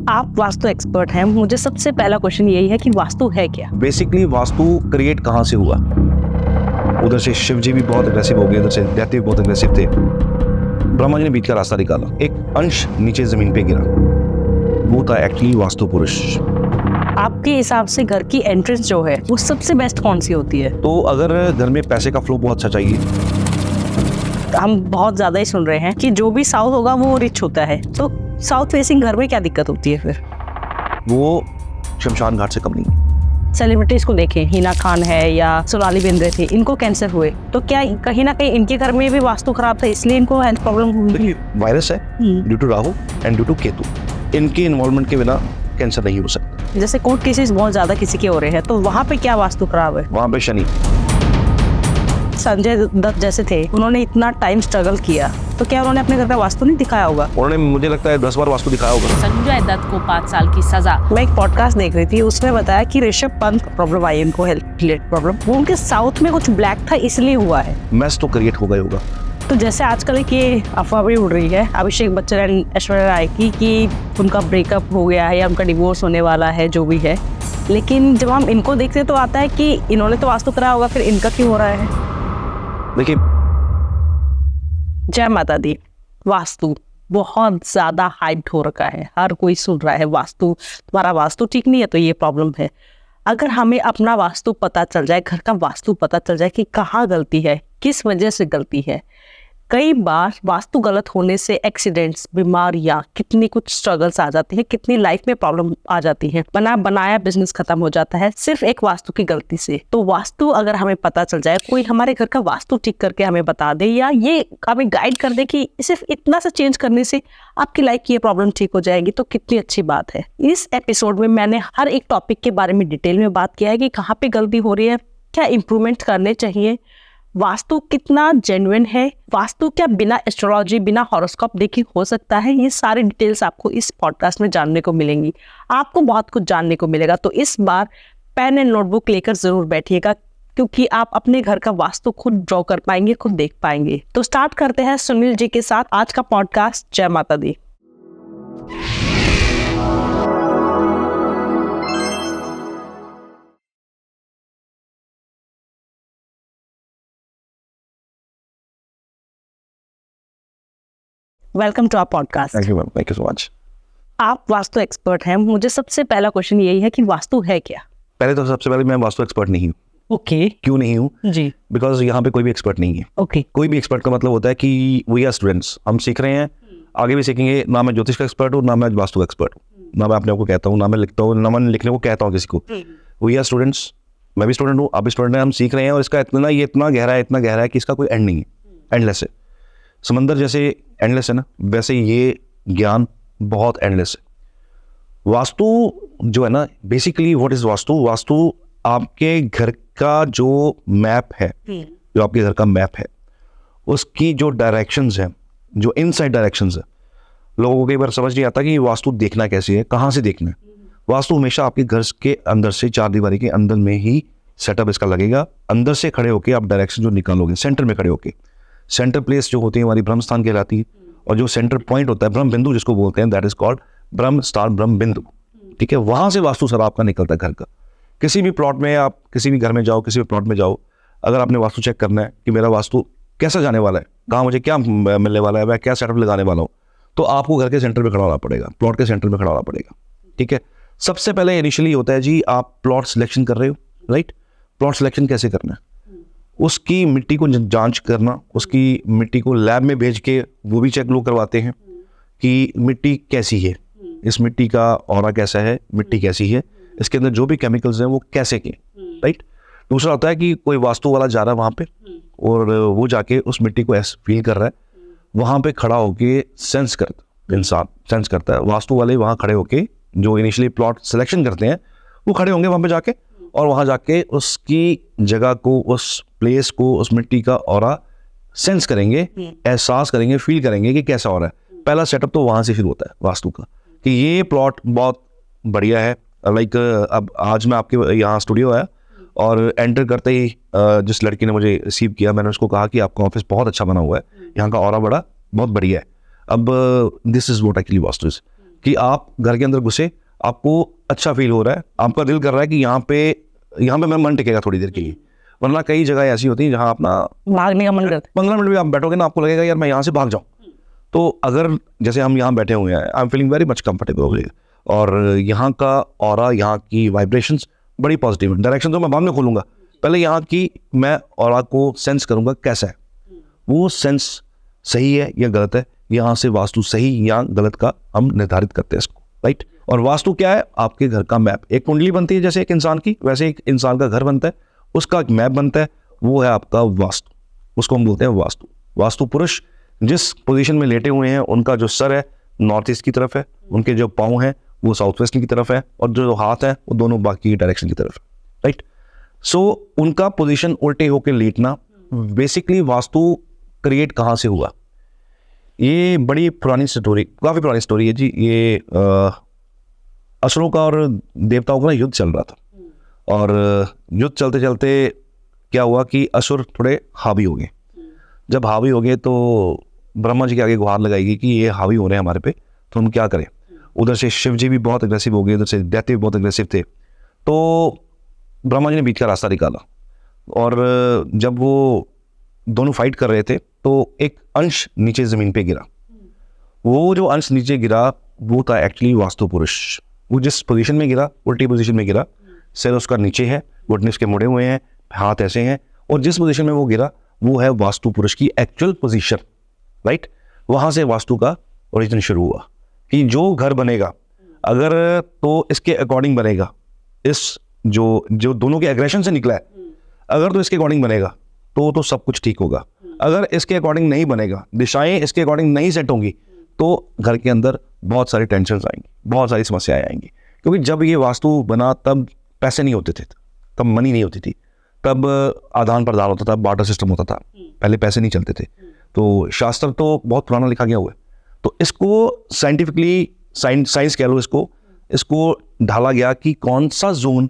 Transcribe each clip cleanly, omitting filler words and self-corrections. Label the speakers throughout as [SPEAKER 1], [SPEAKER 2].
[SPEAKER 1] आप वास्तु एक्सपर्ट हैं, मुझे सबसे पहला क्वेश्चन यही है कि वास्तु है क्या?
[SPEAKER 2] बेसिकली वास्तु क्रिएट कहाँ से हुआ? उधर से शिव जी भी बहुत अग्रेसिव हो गए, उधर से दैत्य भी बहुत अग्रेसिव थे। ब्रह्मा जी ने बीच का रास्ता निकाला, एक अंश नीचे जमीन पे गिरा, वो था एक्चुअली वास्तु पुरुष।
[SPEAKER 1] आपके हिसाब से घर की एंट्रेंस जो है वो सबसे बेस्ट कौन सी होती है?
[SPEAKER 2] तो अगर घर में पैसे का फ्लो बहुत अच्छा चाहिए,
[SPEAKER 1] हम बहुत ज्यादा ही सुन रहे हैं कि जो भी साउथ होगा वो रिच होता है, तो साउथ फेसिंग घर में क्या दिक्कत होती है फिर?
[SPEAKER 2] वो शमशान घाट से कम नहीं।
[SPEAKER 1] सेलिब्रिटीज को देखें, हिना खान है या सोनाली बेंद्रे थे, इनको कैंसर हुए, तो क्या कहीं ना कहीं इनके घर में भी वास्तु खराब था इसलिए इनको हेल्थ प्रॉब्लम हुई?
[SPEAKER 2] देखिए, वायरस है due to Rahu and due to Ketu, इनके इन्वॉल्वमेंट के बिना कैंसर नहीं हो सकता।
[SPEAKER 1] जैसे कोर्ट केसेस बहुत ज्यादा किसी के हो रहे हैं, तो वहाँ पे क्या वास्तु खराब है?
[SPEAKER 2] वहाँ पे शनि।
[SPEAKER 1] संजय दत्त जैसे थे, उन्होंने इतना टाइम स्ट्रगल किया, तो क्या उन्होंने अपने घर का वास्तु नहीं दिखाया होगा?
[SPEAKER 2] उन्होंने मुझे लगता है 10 बार वास्तु दिखाया होगा।
[SPEAKER 3] संजय दत्त को 5 साल की सजा।
[SPEAKER 1] मैं एक पॉडकास्ट देख रही थी, उसमें बताया कि ऋषभ पंत प्रॉब्लम आई उनको, हेल्थ रिलेटेड प्रॉब्लम, वो उनके साउथ में कुछ ब्लैक था इसलिए हुआ है।
[SPEAKER 2] मैस तो क्रिएट होगा ही होगा।
[SPEAKER 1] तो जैसे आजकल एक ये अफवाह भी उड़ रही है अभिषेक बच्चन एंड ऐश्वर्या राय की कि उनका ब्रेकअप हो गया है या उनका डिवोर्स होने वाला है, जो भी है, लेकिन जब हम इनको देखते हैं तो आता है कि इन्होंने तो वास्तु कराया होगा, फिर इनका क्यों हो रहा है?
[SPEAKER 2] देखिए,
[SPEAKER 1] जय माता दी। वास्तु बहुत ज्यादा हाइप्ड हो रखा है, हर कोई सुन रहा है वास्तु, तुम्हारा वास्तु ठीक नहीं है तो ये प्रॉब्लम है। अगर हमें अपना वास्तु पता चल जाए, घर का वास्तु पता चल जाए कि कहाँ गलती है, किस वजह से गलती है, कई बार वास्तु गलत होने से एक्सीडेंट्स, बीमारियां, कितनी कुछ स्ट्रगल्स आ जाती है, कितनी लाइफ में प्रॉब्लम आ जाती है, बना बनाया बिजनेस खत्म हो जाता है सिर्फ एक वास्तु की गलती से। तो वास्तु अगर हमें पता चल जाए, कोई हमारे घर का वास्तु ठीक करके हमें बता दे या ये हमें गाइड कर दे कि सिर्फ इतना सा चेंज करने से आपकी लाइफ की ये प्रॉब्लम ठीक हो जाएगी, तो कितनी अच्छी बात है। इस एपिसोड में मैंने हर एक टॉपिक के बारे में डिटेल में बात किया है कि कहाँ पे गलती हो रही है, क्या इंप्रूवमेंट करने चाहिए, वास्तु कितना जेन्युइन है, वास्तु क्या बिना एस्ट्रोलॉजी, बिना हॉरोस्कोप देखे हो सकता है, ये सारी डिटेल्स आपको इस पॉडकास्ट में जानने को मिलेंगी। आपको बहुत कुछ जानने को मिलेगा, तो इस बार पेन एंड नोटबुक लेकर जरूर बैठिएगा, क्योंकि आप अपने घर का वास्तु खुद ड्रॉ कर पाएंगे, खुद देख पाएंगे। तो स्टार्ट करते हैं सुनील जी के साथ आज का पॉडकास्ट। जय माता दी। Welcome to our podcast.
[SPEAKER 2] Thank you ma'am, thank you so much.
[SPEAKER 1] आप वास्तु एक्सपर्ट हैं, मुझे सबसे पहला क्वेश्चन यही है कि वास्तु है क्या?
[SPEAKER 2] पहले तो सबसे पहले मैं वास्तु एक्सपर्ट नहीं हूँ।
[SPEAKER 1] ओके।
[SPEAKER 2] क्यों नहीं हूँ?
[SPEAKER 1] जी।
[SPEAKER 2] बिकॉज यहाँ पे कोई भी एक्सपर्ट नहीं है।
[SPEAKER 1] ओके।
[SPEAKER 2] कोई भी एक्सपर्ट का मतलब होता है कि वी आर स्टूडेंट्स, हम सीख रहे हैं, आगे भी सीखेंगे। ना मैं ज्योतिष का एक्सपर्ट हूँ, ना मैं वास्तु एक्सपर्ट हूँ, ना मैं अपने आप को कहता हूँ, ना मैं लिखता हूँ, ना मैं लिखने को कहता हूँ किसी को। वी आर स्टूडेंट्स, मैं भी स्टूडेंट हूँ, आप भी स्टूडेंट हैं, हम सीख रहे हैं, और इसका इतना गहरा है कि इसका कोई एंड नहीं है, एंडलेस है। समंदर जैसे एंडलेस है ना, वैसे ये ज्ञान बहुत एंडलेस है। वास्तु जो है ना, basically what is vastu? Vastu आपके घर का जो मैप है, जो आपके घर का मैप है, उसकी जो डायरेक्शंस हैं, जो इनसाइड डायरेक्शंस है, लोगों को कई बार समझ नहीं आता कि वास्तु देखना कैसे है, कहाँ से देखना है। वास्तु हमेशा आपके घर के अंदर से, चार दीवारी के अंदर में ही सेटअप इसका लगेगा। अंदर से खड़े होके आप डायरेक्शन जो निकालोगे, सेंटर में खड़े होके, सेंटर प्लेस जो होती है हमारी ब्रह्म स्थान कहलाती है, और जो सेंटर पॉइंट होता है, ब्रह्म बिंदु जिसको बोलते हैं, that is called Brahma star, ब्रह्म बिंदु। ठीक है, वहां से वास्तु सब आपका निकलता है घर का। किसी भी प्लॉट में, आप किसी भी घर में जाओ, किसी भी प्लॉट में जाओ, अगर आपने वास्तु चेक करना है कि मेरा वास्तु कैसा जाने वाला है, कहाँ मुझे क्या मिलने वाला है, मैं क्या सेटअप लगाने वाला हूँ, तो आपको घर के सेंटर में खड़ा होना पड़ेगा, प्लॉट के सेंटर में खड़ा होना पड़ेगा। ठीक है, सबसे पहले इनिशियली होता है जी, आप प्लॉट सिलेक्शन कर रहे हो, राइट? प्लॉट सिलेक्शन कैसे करना है, उसकी मिट्टी को जांच करना, उसकी मिट्टी को लैब में भेज के वो भी चेक लोग करवाते हैं कि मिट्टी कैसी है, इस मिट्टी का ऑरा कैसा है, मिट्टी कैसी है, इसके अंदर जो भी केमिकल्स हैं वो कैसे के, राइट? दूसरा होता है कि कोई वास्तु वाला जा रहा है वहाँ पे, और वो जाके उस मिट्टी को ऐसे फील कर रहा है, वहाँ पे खड़ा होके सेंस करता, इंसान सेंस करता है। वास्तु वाले वहाँ खड़े होके, जो इनिशियली प्लॉट सिलेक्शन करते हैं, वो खड़े होंगे वहाँ पे जाके, और वहाँ जाके उसकी जगह को, उस प्लेस को, उस मिट्टी का ऑरा सेंस करेंगे, एहसास करेंगे, फील करेंगे कि कैसा हो रहा है। पहला सेटअप तो वहाँ से शुरू होता है वास्तु का, कि ये प्लॉट बहुत बढ़िया है। लाइक अब आज मैं आपके यहाँ स्टूडियो आया, और एंटर करते ही जिस लड़की ने मुझे रिसीव किया, मैंने उसको कहा कि आपका ऑफिस बहुत अच्छा बना हुआ है, यहाँ का ऑरा बहुत बढ़िया है। अब this is what actually vastu is. कि आप घर के अंदर घुसे, आपको अच्छा फील हो रहा है, आपका दिल कर रहा है कि यहाँ पे मेरा मन टिकेगा थोड़ी देर के लिए। वरना कई जगह ऐसी होती है जहाँ अपना
[SPEAKER 1] भागने का मन करता
[SPEAKER 2] 15 मिनट भी आप बैठोगे ना, आपको लगेगा यार मैं यहाँ से भाग जाऊँ। तो अगर जैसे हम यहाँ बैठे हुए हैं, I am feeling very much comfortable, और यहाँ का ऑरा, यहाँ की वाइब्रेशंस बड़ी पॉजिटिव है। डायरेक्शन तो मैं बाद में खोलूँगा, पहले यहाँ की मैं ऑरा को सेंस करूँगा कैसा है, वो सेंस सही है या गलत है, यहाँ से वास्तु सही या गलत का हम निर्धारित करते हैं इसको, राइट। और वास्तु क्या है? आपके घर का मैप। एक कुंडली बनती है जैसे एक इंसान की, वैसे एक इंसान का घर बनता है, उसका एक मैप बनता है, वो है आपका वास्तु। उसको हम बोलते हैं वास्तु। वास्तु पुरुष जिस पोजीशन में लेटे हुए हैं, उनका जो सर है नॉर्थ ईस्ट की तरफ है, उनके जो पाँव हैं वो साउथ वेस्ट की तरफ है, और जो हाथ है वो दोनों बाकी डायरेक्शन की तरफ है, राइट। सो उनका पोजीशन उल्टे होकर लेटना, बेसिकली वास्तु क्रिएट कहाँ से हुआ? ये बड़ी पुरानी स्टोरी, काफ़ी पुरानी स्टोरी है जी। ये असुरों का और देवताओं का युद्ध चल रहा था, और युद्ध चलते चलते क्या हुआ कि असुर थोड़े हावी हो गए। जब हावी हो गए तो ब्रह्मा जी के आगे गुहार लगाएगी कि ये हावी हो रहे हैं हमारे पे, तो हम क्या करें। उधर से शिव जी भी बहुत अग्रेसिव हो गए, उधर से दैत्य भी बहुत अग्रेसिव थे। तो ब्रह्मा जी ने बीच का रास्ता निकाला, और जब वो दोनों फाइट कर रहे थे तो एक अंश नीचे ज़मीन पे गिरा। वो जो अंश नीचे गिरा वो था एक्चुअली वास्तु पुरुष। वो जिस पोजीशन में गिरा, उल्टी पोजीशन में गिरा, सिर उसका नीचे है, घुटने उसके मुड़े हुए हैं, हाथ ऐसे हैं, और जिस पोजीशन में वो गिरा वो है वास्तु पुरुष की एक्चुअल पोजीशन, राइट। वहाँ से वास्तु का ओरिजिन शुरू हुआ कि जो घर बनेगा अगर तो इसके अकॉर्डिंग बनेगा, इस जो दोनों के एग्रेशन से निकला है, अगर तो इसके अकॉर्डिंग बनेगा तो सब कुछ ठीक होगा। अगर इसके अकॉर्डिंग नहीं बनेगा, दिशाएं इसके अकॉर्डिंग नहीं सेट होंगी, तो घर के अंदर बहुत सारी टेंशन आएंगी, बहुत सारी समस्याएं आएंगी। क्योंकि जब ये वास्तु बना तब पैसे नहीं होते थे, तब मनी नहीं होती थी, तब आदान प्रदान होता था, बार्टर सिस्टम होता था, पहले पैसे नहीं चलते थे। तो शास्त्र तो बहुत पुराना लिखा गया हुआ है, तो इसको साइंटिफिकली साइंस कह लो, इसको ढाला गया कि कौन सा जोन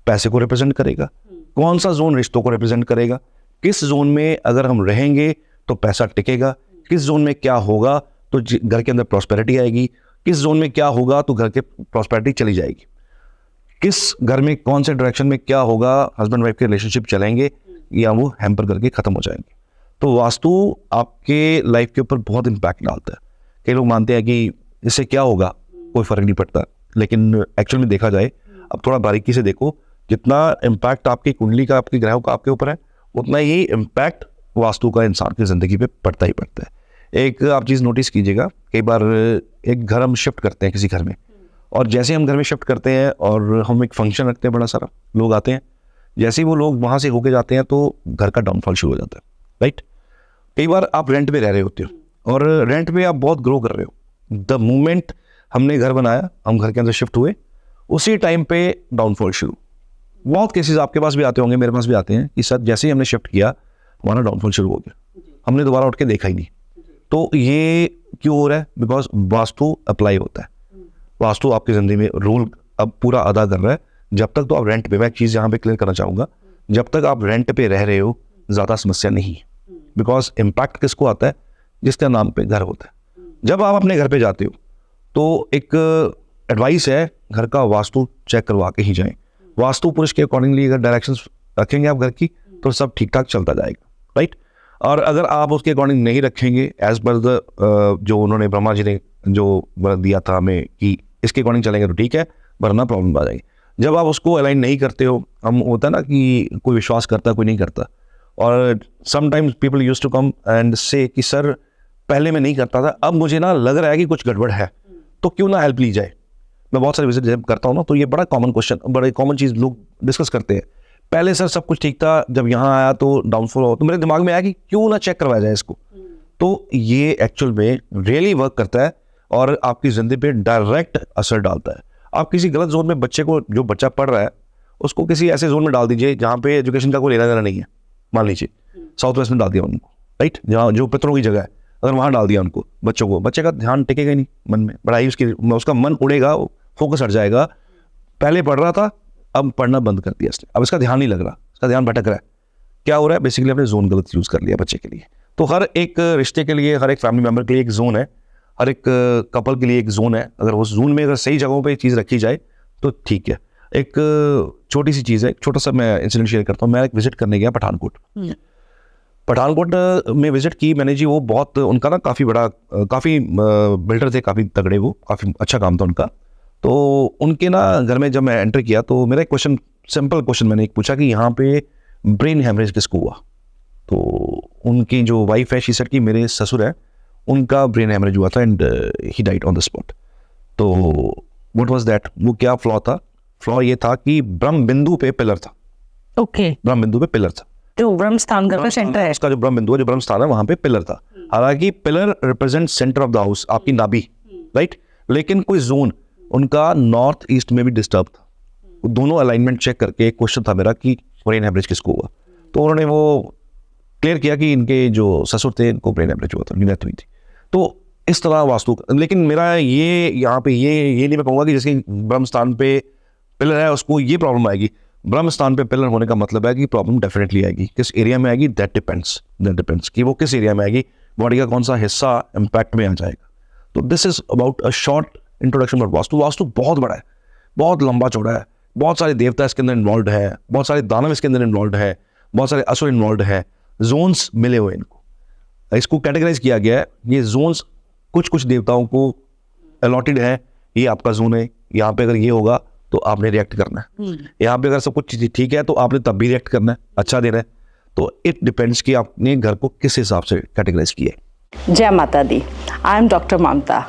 [SPEAKER 2] पैसे को रिप्रेजेंट करेगा, कौन सा जोन रिश्तों को रिप्रेजेंट करेगा, किस जोन में अगर हम रहेंगे तो पैसा टिकेगा, किस जोन में क्या होगा तो घर के अंदर प्रॉस्पेरिटी आएगी, किस जोन में क्या होगा तो घर के प्रॉस्पेरिटी चली जाएगी, किस घर में कौन से डायरेक्शन में क्या होगा, हस्बैंड वाइफ के रिलेशनशिप चलेंगे या वो हैम्पर करके ख़त्म हो जाएंगे। तो वास्तु आपके लाइफ के ऊपर बहुत इम्पैक्ट डालता है। कई लोग मानते हैं कि इससे क्या होगा, कोई फ़र्क नहीं पड़ता, लेकिन एक्चुअल में देखा जाए, अब थोड़ा बारीकी से देखो, जितना इम्पैक्ट आपकी कुंडली का, आपके ग्रहों का आपके ऊपर है, उतना ही इम्पैक्ट वास्तु का इंसान की ज़िंदगी पे पड़ता ही पड़ता है। एक आप चीज़ नोटिस कीजिएगा, कई बार एक घर हम शिफ्ट करते हैं किसी घर में, और जैसे हम घर में शिफ्ट करते हैं और हम एक फंक्शन रखते हैं, बड़ा सारा लोग आते हैं, जैसे ही वो लोग वहाँ से होके जाते हैं तो घर का डाउनफॉल शुरू हो जाता है, राइट। कई बार आप रेंट पे रह रहे होते हो और रेंट पे आप बहुत ग्रो कर रहे हो। द मोमेंट हमने घर बनाया, हम घर के अंदर शिफ्ट हुए, उसी टाइम पे डाउनफॉल शुरू। बहुत केसेस आपके पास भी आते होंगे, मेरे पास भी आते हैं कि सर जैसे ही हमने शिफ्ट किया हमारा डाउनफॉल शुरू हो गया, हमने दोबारा उठ के देखा ही नहीं। तो ये क्यों हो रहा है? बिकॉज वास्तु अप्लाई होता है, वास्तु आपकी ज़िंदगी में रोल अब पूरा अदा कर रहा है। जब तक तो आप रेंट पे, मैं एक चीज़ यहाँ पे क्लियर करना चाहूँगा, जब तक आप रेंट पे रह रहे हो ज़्यादा समस्या नहीं है, बिकॉज इम्पैक्ट किसको आता है? जिसका नाम पे घर होता है। जब आप अपने घर पे जाते हो तो एक एडवाइस है, घर का वास्तु चेक करवा के ही जाएं। वास्तु पुरुष के अकॉर्डिंगली अगर डायरेक्शंस रखेंगे आप घर की तो सब ठीक ठाक चलता जाएगा, राइट। और अगर आप उसके अकॉर्डिंग नहीं रखेंगे, एज पर द जो उन्होंने ब्रह्मा जी ने जो वर्क दिया था हमें कि इसके अकॉर्डिंग चलेंगे तो ठीक है, वरना प्रॉब्लम आ जाएगी। जब आप उसको अलाइन नहीं करते हो, हम होता है ना कि कोई विश्वास करता कोई नहीं करता, और sometimes people used to come and say कि सर पहले मैं नहीं करता था, अब मुझे ना लग रहा है कि कुछ गड़बड़ है, तो क्यों ना हेल्प ली जाए। मैं बहुत सारे विजिट जब करता हूँ ना, तो ये बड़ा कॉमन क्वेश्चन, बड़े कॉमन चीज़ लोग डिस्कस करते हैं। पहले सर सब कुछ ठीक था, जब यहाँ आया तो डाउनफॉल हो, तो मेरे दिमाग में आया कि क्यों ना चेक करवाया जाए इसको। तो ये एक्चुअल में रियली वर्क करता है और आपकी ज़िंदगी पे डायरेक्ट असर डालता है। आप किसी गलत जोन में बच्चे को, जो बच्चा पढ़ रहा है उसको किसी ऐसे जोन में डाल दीजिए जहाँ पे एजुकेशन का कोई लेना देना नहीं है। मान लीजिए साउथ वेस्ट में डाल दिया उनको, राइट, जहाँ जो पितरों की जगह है, अगर वहाँ डाल दिया उनको बच्चों को, बच्चे का ध्यान टिकेगा नहीं मन में, पढ़ाई उसका मन उड़ेगा, फोकस हट जाएगा। पहले पढ़ रहा था, अब पढ़ना बंद कर दिया इसने, अब इसका ध्यान नहीं लग रहा, इसका ध्यान भटक रहा है। क्या हो रहा है? बेसिकली आपने जोन गलत यूज़ कर लिया बच्चे के लिए। तो हर एक रिश्ते के लिए, हर एक फैमिली मेम्बर के लिए एक जोन है। हर एक कपल के लिए एक जोन है, अगर उस जोन में अगर सही जगहों पे चीज़ रखी जाए तो ठीक है। एक छोटी सी चीज़ है, एक छोटा सा मैं इंसिडेंट शेयर करता हूँ। मैं एक विजिट करने गया पठानकोट। पठानकोट में विजिट की मैंने जी। वो बहुत उनका ना काफ़ी बड़ा काफ़ी बिल्डर थे, काफ़ी तगड़े, वो काफ़ी अच्छा काम था उनका। तो उनके ना घर में जब मैं एंटर किया तो मेरा एक क्वेश्चन, सिंपल क्वेश्चन मैंने एक पूछा कि यहाँ पे ब्रेन हेमरेज किसको हुआ। तो उनकी जो वाइफ है, शी सेड कि मेरे ससुर है, उनका ब्रेन हेमरेज हुआ था and he died on the spot. तो व्हाट वाज दैट, वो क्या फ्लॉ था? फ्लॉ ये था कि ब्रह्म बिंदु पे पिलर था।
[SPEAKER 1] ओके,
[SPEAKER 2] ब्रह्म बिंदु पे पिलर था।
[SPEAKER 1] जो ब्रह्म स्थान का सेंटर है,
[SPEAKER 2] उसका जो ब्रह्म बिंदु है, जो ब्रह्म स्थान है, वहां पे पिलर था। हालांकि pillar represent centre of the house, आपकी नाभि, राइट। लेकिन कोई जोन उनका नॉर्थ ईस्ट में भी डिस्टर्ब था। वो दोनों अलाइनमेंट चेक करके एक क्वेश्चन था मेरा कि ब्रेन हेमरेज किसको हुआ। तो उन्होंने वो क्लियर किया कि इनके जो ससुर थे, इनको ब्रेन हेमरेज हुआ था, डेथ हुई थी। तो इस तरह वास्तु। लेकिन मेरा ये यहाँ पे ये नहीं मैं कहूँगा कि जैसे ब्रह्म स्थान पे पिलर है उसको ये प्रॉब्लम आएगी। ब्रह्म स्थान पे पिलर होने का मतलब है कि प्रॉब्लम डेफिनेटली आएगी। किस एरिया में आएगी, दैट डिपेंड्स कि वो किस एरिया में आएगी, बॉडी का कौन सा हिस्सा इम्पैक्ट में आ जाएगा। तो this is about a short introduction for vastu. Vastu बहुत बड़ा है, बहुत लंबा चौड़ा है, बहुत सारे देवता इसके अंदर इन्वॉल्व है, बहुत सारे दानव इसके अंदर इन्वॉल्व है, बहुत सारे असुर इन्वॉल्व है, जोन्स मिले हुए इनको, इसको कैटेगराइज किया गया है। ये जोन्स कुछ देवताओं को अलॉटेड है, ये आपका जोन है, यहाँ पे अगर ये होगा तो आपने रिएक्ट करना है, यहाँ पे अगर सब कुछ चीज़ ठीक है तो आपने तब भी रिएक्ट करना है, अच्छा देना है। तो इट डिपेंड्स कि आपने घर को किस हिसाब से कैटेगराइज किया है।
[SPEAKER 1] जय माता दी। I am doctor Mamta,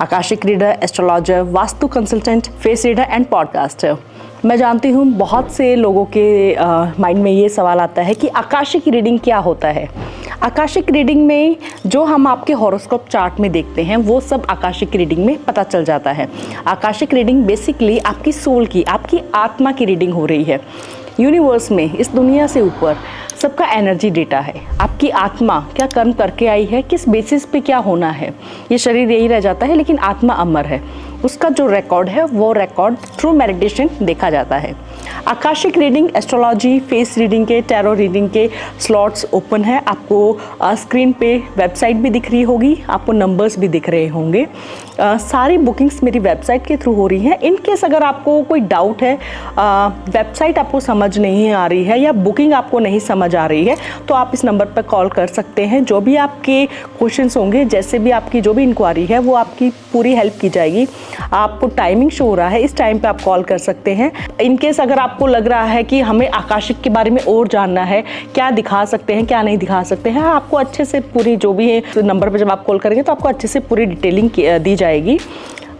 [SPEAKER 1] akashic reader, astrologer, vastu consultant, face reader and podcaster. मैं जानती हूँ बहुत से लोगों के माइंड में ये सवाल आता है कि आकाशिक रीडिंग क्या होता है। आकाशिक रीडिंग में जो हम आपके हॉरोस्कोप चार्ट में देखते हैं वो सब आकाशिक रीडिंग में पता चल जाता है। आकाशिक रीडिंग बेसिकली आपकी सोल की, आपकी आत्मा की रीडिंग हो रही है। यूनिवर्स में, इस दुनिया से ऊपर सबका एनर्जी डेटा है। आपकी आत्मा क्या कर्म करके आई है, किस बेसिस पे क्या होना है, ये शरीर यही रह जाता है लेकिन आत्मा अमर है। उसका जो रिकॉर्ड है वो रिकॉर्ड थ्रू मेडिटेशन देखा जाता है। Akashic reading, astrology, face reading के, टैरो रीडिंग के स्लॉट्स ओपन है। आपको स्क्रीन पे वेबसाइट भी दिख रही होगी, आपको नंबर्स भी दिख रहे होंगे। सारी बुकिंग्स मेरी वेबसाइट के थ्रू हो रही हैं। इन केस अगर आपको कोई डाउट है, वेबसाइट आपको समझ नहीं आ रही है या बुकिंग आपको नहीं समझ आ रही है, तो आप इस नंबर पर कॉल कर सकते हैं। जो भी आपके क्वेश्चंस होंगे, जैसे भी आपकी जो भी इंक्वायरी है, वो आपकी पूरी हेल्प की जाएगी। आपको टाइमिंग शो हो रहा है, इस टाइम पे आप कॉल कर सकते हैं। इन केस अगर आपको लग रहा है कि हमें आकाशिक के बारे में और जानना है, क्या दिखा सकते हैं, क्या नहीं दिखा सकते हैं, आपको अच्छे से पूरी जो भी है तो नंबर पर जब आप कॉल करेंगे तो आपको अच्छे से पूरी डिटेलिंग दी जाएगी।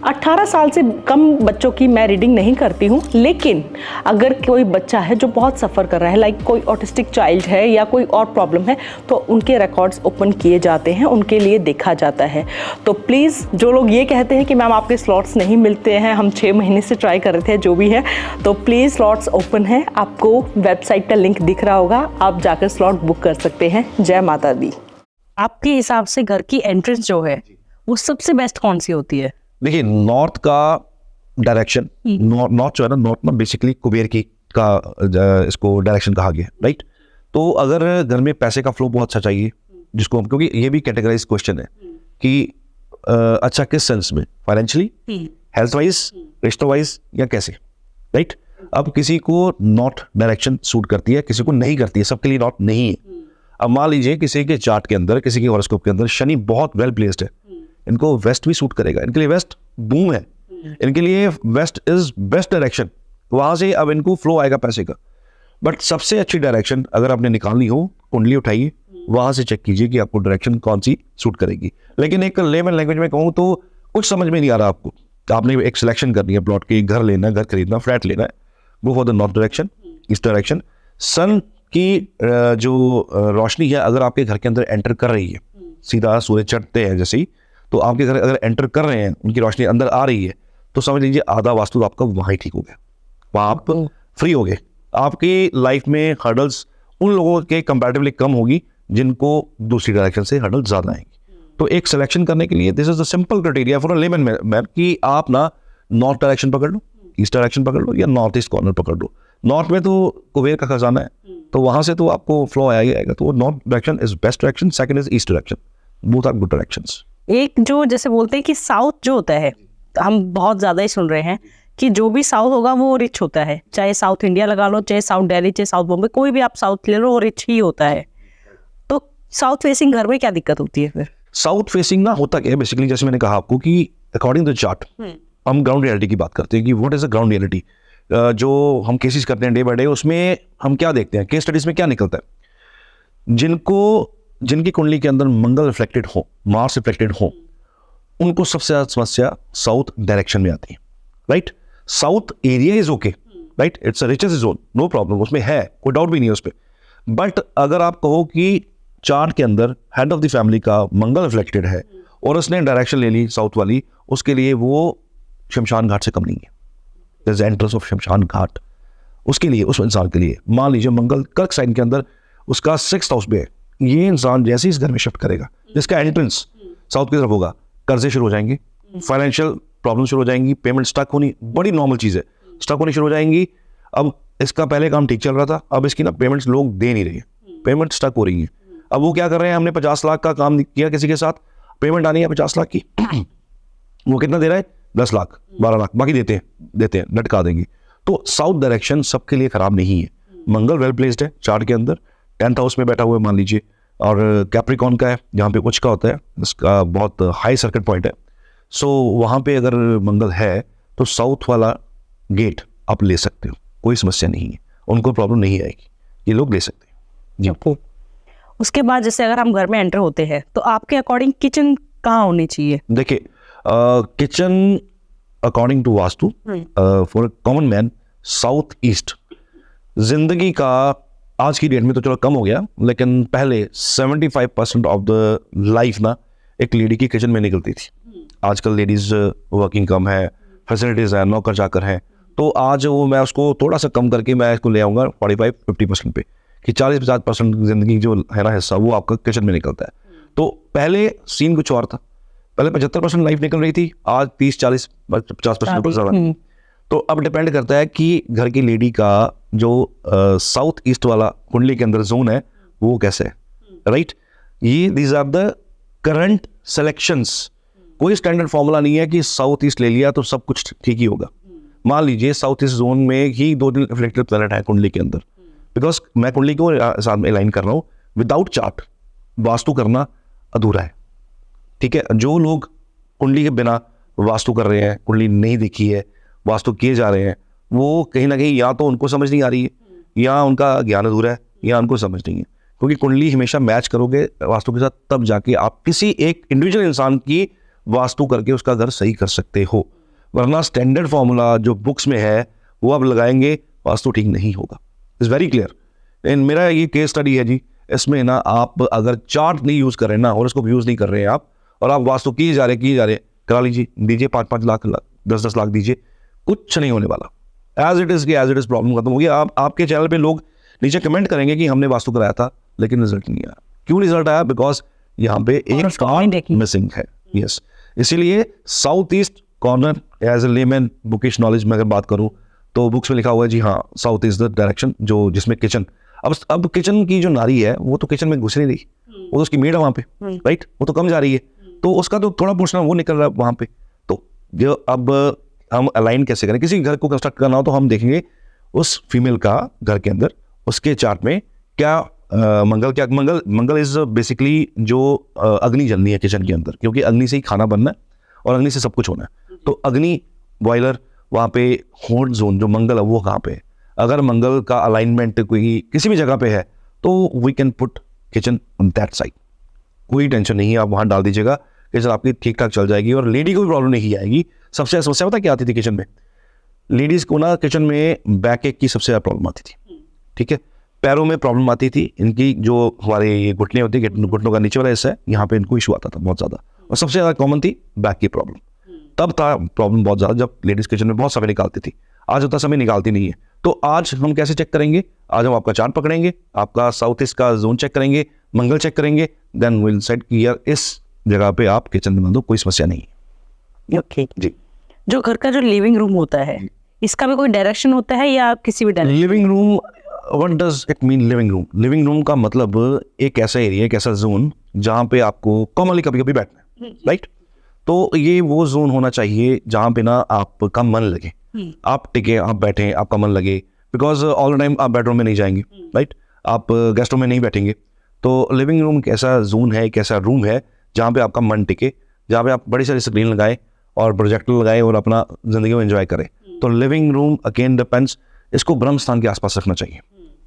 [SPEAKER 1] 18 साल से कम बच्चों की मैं रीडिंग नहीं करती हूँ, लेकिन अगर कोई बच्चा है जो बहुत सफ़र कर रहा है, लाइक कोई ऑटिस्टिक चाइल्ड है या कोई और प्रॉब्लम है, तो उनके रिकॉर्ड्स ओपन किए जाते हैं, उनके लिए देखा जाता है। तो प्लीज़, जो लोग ये कहते हैं कि मैम आपके स्लॉट्स नहीं मिलते हैं, हम 6 महीने से ट्राई कर रहे थे, जो भी है, तो प्लीज़ स्लॉट्स ओपन है। आपको वेबसाइट का लिंक दिख रहा होगा, आप जाकर स्लॉट बुक कर सकते हैं। जय माता दी। आपके हिसाब से घर की एंट्रेंस जो है वो सबसे बेस्ट कौन सी होती है?
[SPEAKER 2] देखिए, नॉर्थ का डायरेक्शन, नॉर्थ जो है ना, नॉर्थ में बेसिकली कुबेर की का इसको डायरेक्शन कहा गया, राइट। तो अगर घर में पैसे का फ्लो बहुत अच्छा चाहिए, जिसको हम, क्योंकि ये भी कैटेगराइज क्वेश्चन है कि अच्छा किस सेंस में, फाइनेंशियली, हेल्थ वाइज, रिश्तों वाइज, या कैसे, राइट। अब किसी को नॉर्थ डायरेक्शन सूट करती है, किसी को नहीं करती है, सबके लिए नॉर्थ नहीं है। अब मान लीजिए किसी के चार्ट के अंदर, किसी के हॉरोस्कोप के अंदर शनि बहुत वेल प्लेस्ड है, इनको वेस्ट भी सूट करेगा, इनके लिए वेस्ट बूम है, इनके लिए वेस्ट इज बेस्ट डायरेक्शन, वहां से अब इनको फ्लो आएगा पैसे का। बट सबसे अच्छी डायरेक्शन अगर आपने निकालनी हो, कुंडली उठाइए, वहां से चेक कीजिए कि आपको डायरेक्शन कौन सी सूट करेगी। लेकिन एक लेमन लैंग्वेज में कहूँ तो कुछ समझ में नहीं आ रहा आपको, तो आपने एक सिलेक्शन करनी है, प्लॉट की, घर लेना है, घर खरीदना, फ्लैट लेना है, go for the north direction, east direction. Sun की जो रोशनी है अगर आपके घर के अंदर एंटर कर रही है, सीधा सूरज चढ़ते हैं जैसे ही, तो आपके घर अगर एंटर कर रहे हैं, उनकी रोशनी अंदर आ रही है, तो समझ लीजिए आधा वास्तु आपका वहाँ ही ठीक हो गया, वहाँ आप फ्री हो गए। आपकी लाइफ में हर्डल्स उन लोगों के कंपैरेटिवली कम होगी जिनको दूसरी डायरेक्शन से हर्डल ज़्यादा आएंगी। तो एक सिलेक्शन करने के लिए this is the simple criteria for a lemon man कि आप ना नॉर्थ डायरेक्शन पकड़ लो, ईस्ट डायरेक्शन पकड़ लो, या नॉर्थ ईस्ट कॉर्नर पकड़ लो। नॉर्थ में तो कुबेर का खजाना है, तो वहाँ से तो आपको फ्लो आएगा, तो north direction is best direction, second is east direction, both are good directions.
[SPEAKER 1] एक जो जैसे बोलते हैं कि साउथ जो होता है, हम बहुत ज़्यादा ही सुन रहे हैं कि जो भी साउथ होगा वो रिच होता है, चाहे साउथ इंडिया लगा लो, चाहे साउथ दिल्ली, चाहे साउथ बॉम्बे, कोई भी आप साउथ ले लो, वो रिच ही होता है। तो साउथ फेसिंग घर में क्या दिक्कत होती है फिर?
[SPEAKER 2] साउथ फेसिंग ना होता क्या है बेसिकली, जैसे मैंने कहा आपको कि अकॉर्डिंग टू चार्ट हम ग्राउंड रियलिटी की बात करते हैं कि what is the ground reality. जो हम केसेस करते हैं डे बाय डे, उसमें हम क्या देखते हैं, केस स्टडीज में क्या निकलता है, जिनकी कुंडली के अंदर मंगल रिफ्लेक्टेड हो, मार्स रिफ्लेक्टेड हो, उनको सबसे ज्यादा समस्या साउथ डायरेक्शन में आती है, right. South area is okay, right, it's a richest zone, no problem, उसमें है कोई डाउट भी नहीं है उस पर। बट अगर आप कहो कि चार्ट के अंदर हेड ऑफ द फैमिली का मंगल रिफ्लेक्टेड है और उसने डायरेक्शन ले ली साउथ वाली, उसके लिए वो शमशान घाट से कम नहीं है। There's the entrance of शमशान घाट, उसके लिए, उस इंसान के लिए मान लीजिए मंगल कर्क साइन के अंदर उसका 6th हाउस में है, ये इंसान जैसे ही इस घर में शिफ्ट करेगा, जिसका एंट्रेंस साउथ की तरफ होगा, कर्जे शुरू हो जाएंगे, फाइनेंशियल प्रॉब्लम शुरू हो जाएंगी, पेमेंट स्टक होनी बड़ी नॉर्मल चीज़ है, स्टक होनी शुरू हो जाएंगी। अब इसका पहले काम ठीक चल रहा था, अब इसकी ना पेमेंट्स लोग दे नहीं रहे, पेमेंट स्टक हो रही है। अब वो क्या कर रहे हैं, हमने 50 लाख का काम किया किसी के साथ, पेमेंट आनी है 50 लाख की वो कितना दे रहा है, 10 लाख 12 लाख, बाकी देते हैं लटका देंगे। तो साउथ डायरेक्शन सबके लिए खराब नहीं है। मंगल वेल प्लेस्ड है चार्ट के अंदर, 10th हाउस में बैठा हुआ है मान लीजिए, और कैप्रिकॉन का है जहाँ पे उच्च का होता है, इसका बहुत हाई सर्किट पॉइंट है। सो वहाँ पे अगर मंगल है तो साउथ वाला गेट आप ले सकते हो, कोई समस्या नहीं है, उनको प्रॉब्लम नहीं आएगी, ये लोग ले सकते हैं जी।
[SPEAKER 1] Okay. उसके बाद जैसे अगर हम घर में एंटर होते हैं तो आपके अकॉर्डिंग किचन कहाँ होनी चाहिए?
[SPEAKER 2] देखिए kitchen according to Vastu for common man south east, जिंदगी का आज की डेट में तो चलो कम हो गया, लेकिन पहले 75% ऑफ द लाइफ ना एक लेडी की किचन में निकलती थी। आजकल लेडीज वर्किंग कम है, फैसिलिटीज है, नौकर चाकर हैं, तो आज वो मैं उसको थोड़ा सा कम करके मैं इसको ले आऊँगा 45-50% पे, कि 40-50% जिंदगी जो है ना हिस्सा वो आपका किचन में निकलता है। तो पहले सीन कुछ और था, पहले 75% लाइफ निकल रही थी, आज 30-40-50% ज़्यादा। तो अब डिपेंड करता है कि घर की लेडी का जो साउथ ईस्ट वाला कुंडली के अंदर जोन है वो कैसे है, राइट। ये these are the current selections, कोई स्टैंडर्ड फॉर्मूला नहीं है कि साउथ ईस्ट ले लिया तो सब कुछ ठीक ही होगा। मान लीजिए साउथ ईस्ट जोन में ही 2 दिन रिफ्लेक्टेड प्लैनेट है कुंडली के अंदर, बिकॉज मैं कुंडली को साथ में अलाइन कर रहा हूँ, विदाउट चार्ट वास्तु करना अधूरा है, ठीक है। जो लोग कुंडली के बिना वास्तु कर रहे हैं, कुंडली नहीं देखी है, वास्तु किए जा रहे हैं, वो कहीं ना कहीं या तो उनको समझ नहीं आ रही है, या उनका ज्ञान अधूरा है, या उनको समझ नहीं है। क्योंकि कुंडली हमेशा मैच करोगे वास्तु के साथ, तब जाके आप किसी एक इंडिविजुअल इंसान की वास्तु करके उसका घर सही कर सकते हो, वरना स्टैंडर्ड फॉर्मूला जो बुक्स में है वो आप लगाएंगे, वास्तु ठीक नहीं होगा। It's very clear. मेरा ये केस स्टडी है जी, इसमें ना आप अगर चार्ट नहीं यूज़ कर रहे ना, और इसको यूज़ नहीं कर रहे हैं आप, और आप वास्तु किए जा रहे करा लीजिए, दीजिए 5-5 लाख 10-10 लाख दीजिए, कुछ नहीं होने वाला। एज इट इज़ प्रॉब्लम खत्म हो गया। आपके चैनल पे लोग नीचे कमेंट करेंगे कि हमने वास्तु कराया था लेकिन रिजल्ट नहीं आया। क्यों रिजल्ट आया? बिकॉज यहाँ पे एक कार्ड मिसिंग है। यस, इसीलिए south east corner as a layman bookish knowledge में अगर बात करूँ तो बुक्स में लिखा हुआ है जी हाँ, साउथ ईस्ट द डायरेक्शन जो जिसमें किचन, अब किचन की जो नारी है वो तो किचन में घुस नहीं रही, वो तो उसकी मेड है वहाँ पे, राइट, वो तो कम जा रही है, तो उसका तो थोड़ा पोर्शन वो निकल रहा है वहाँ पे। तो जो अब हम अलाइन कैसे करें, किसी घर को कंस्ट्रक्ट करना हो तो हम देखेंगे उस फीमेल का घर के अंदर उसके चार्ट में क्या मंगल इज बेसिकली जो अग्नि जलनी है किचन के अंदर, क्योंकि अग्नि से ही खाना बनना है और अग्नि से सब कुछ होना है। तो अग्नि बॉयलर वहाँ पे हॉट जोन जो मंगल है वो कहाँ पे है, अगर मंगल का अलाइनमेंट कोई किसी भी जगह पे है तो we can put kitchen on that side, कोई टेंशन नहीं है, आप वहाँ डाल दीजिएगा, किचन आपकी ठीक ठाक चल जाएगी और लेडी को भी प्रॉब्लम नहीं आएगी। सबसे समस्या पता क्या आती थी किचन में, लेडीज़ को ना किचन में बैक एक की सबसे ज़्यादा प्रॉब्लम आती थी, ठीक है, पैरों में प्रॉब्लम आती थी, इनकी जो हमारे ये घुटने होती है, घुटनों का नीचे वाला हिस्सा है, यहाँ पे इनको इशू आता था बहुत ज़्यादा, और सबसे ज़्यादा कॉमन थी बैक की प्रॉब्लम। तब था प्रॉब्लम बहुत ज़्यादा जब लेडीज़ किचन में बहुत समय निकालती थी, आज उतना समय निकालती नहीं है। तो आज हम कैसे चेक करेंगे, आज हम आपका चार्ट पकड़ेंगे, आपका साउथ ईस्ट का जोन चेक करेंगे, मंगल चेक करेंगे, देन विल सेट कि यार इस जगह पे आप किचन बना दो, कोई समस्या नहीं है।
[SPEAKER 1] ओके
[SPEAKER 2] जी,
[SPEAKER 1] जो घर का जो लिविंग रूम होता है इसका भी कोई डायरेक्शन होता है या किसी भी direction?
[SPEAKER 2] Living room, what does it mean living room? Living room का मतलब एक ऐसा एरिया, एक ऐसा जोन जहाँ पे आपको कॉमनली कभी कभी बैठना है, राइट। तो ये वो जोन होना चाहिए जहाँ पे ना आपका मन लगे, आप टिके, आप बैठे, आपका मन लगे, बिकॉज ऑल टाइम आप बेडरूम में नहीं जाएंगे, राइट, आप गेस्ट रूम में नहीं बैठेंगे। तो लिविंग रूम एक ऐसा जोन है, एक ऐसा रूम है जहाँ पे आपका मन टिके, जहाँ पे आप बड़ी सारी स्क्रीन लगाएं और प्रोजेक्टर लगाएं और अपना जिंदगी में एंजॉय करें। तो लिविंग रूम अगेन डिपेंड्स, इसको ब्रह्म स्थान के आसपास रखना चाहिए।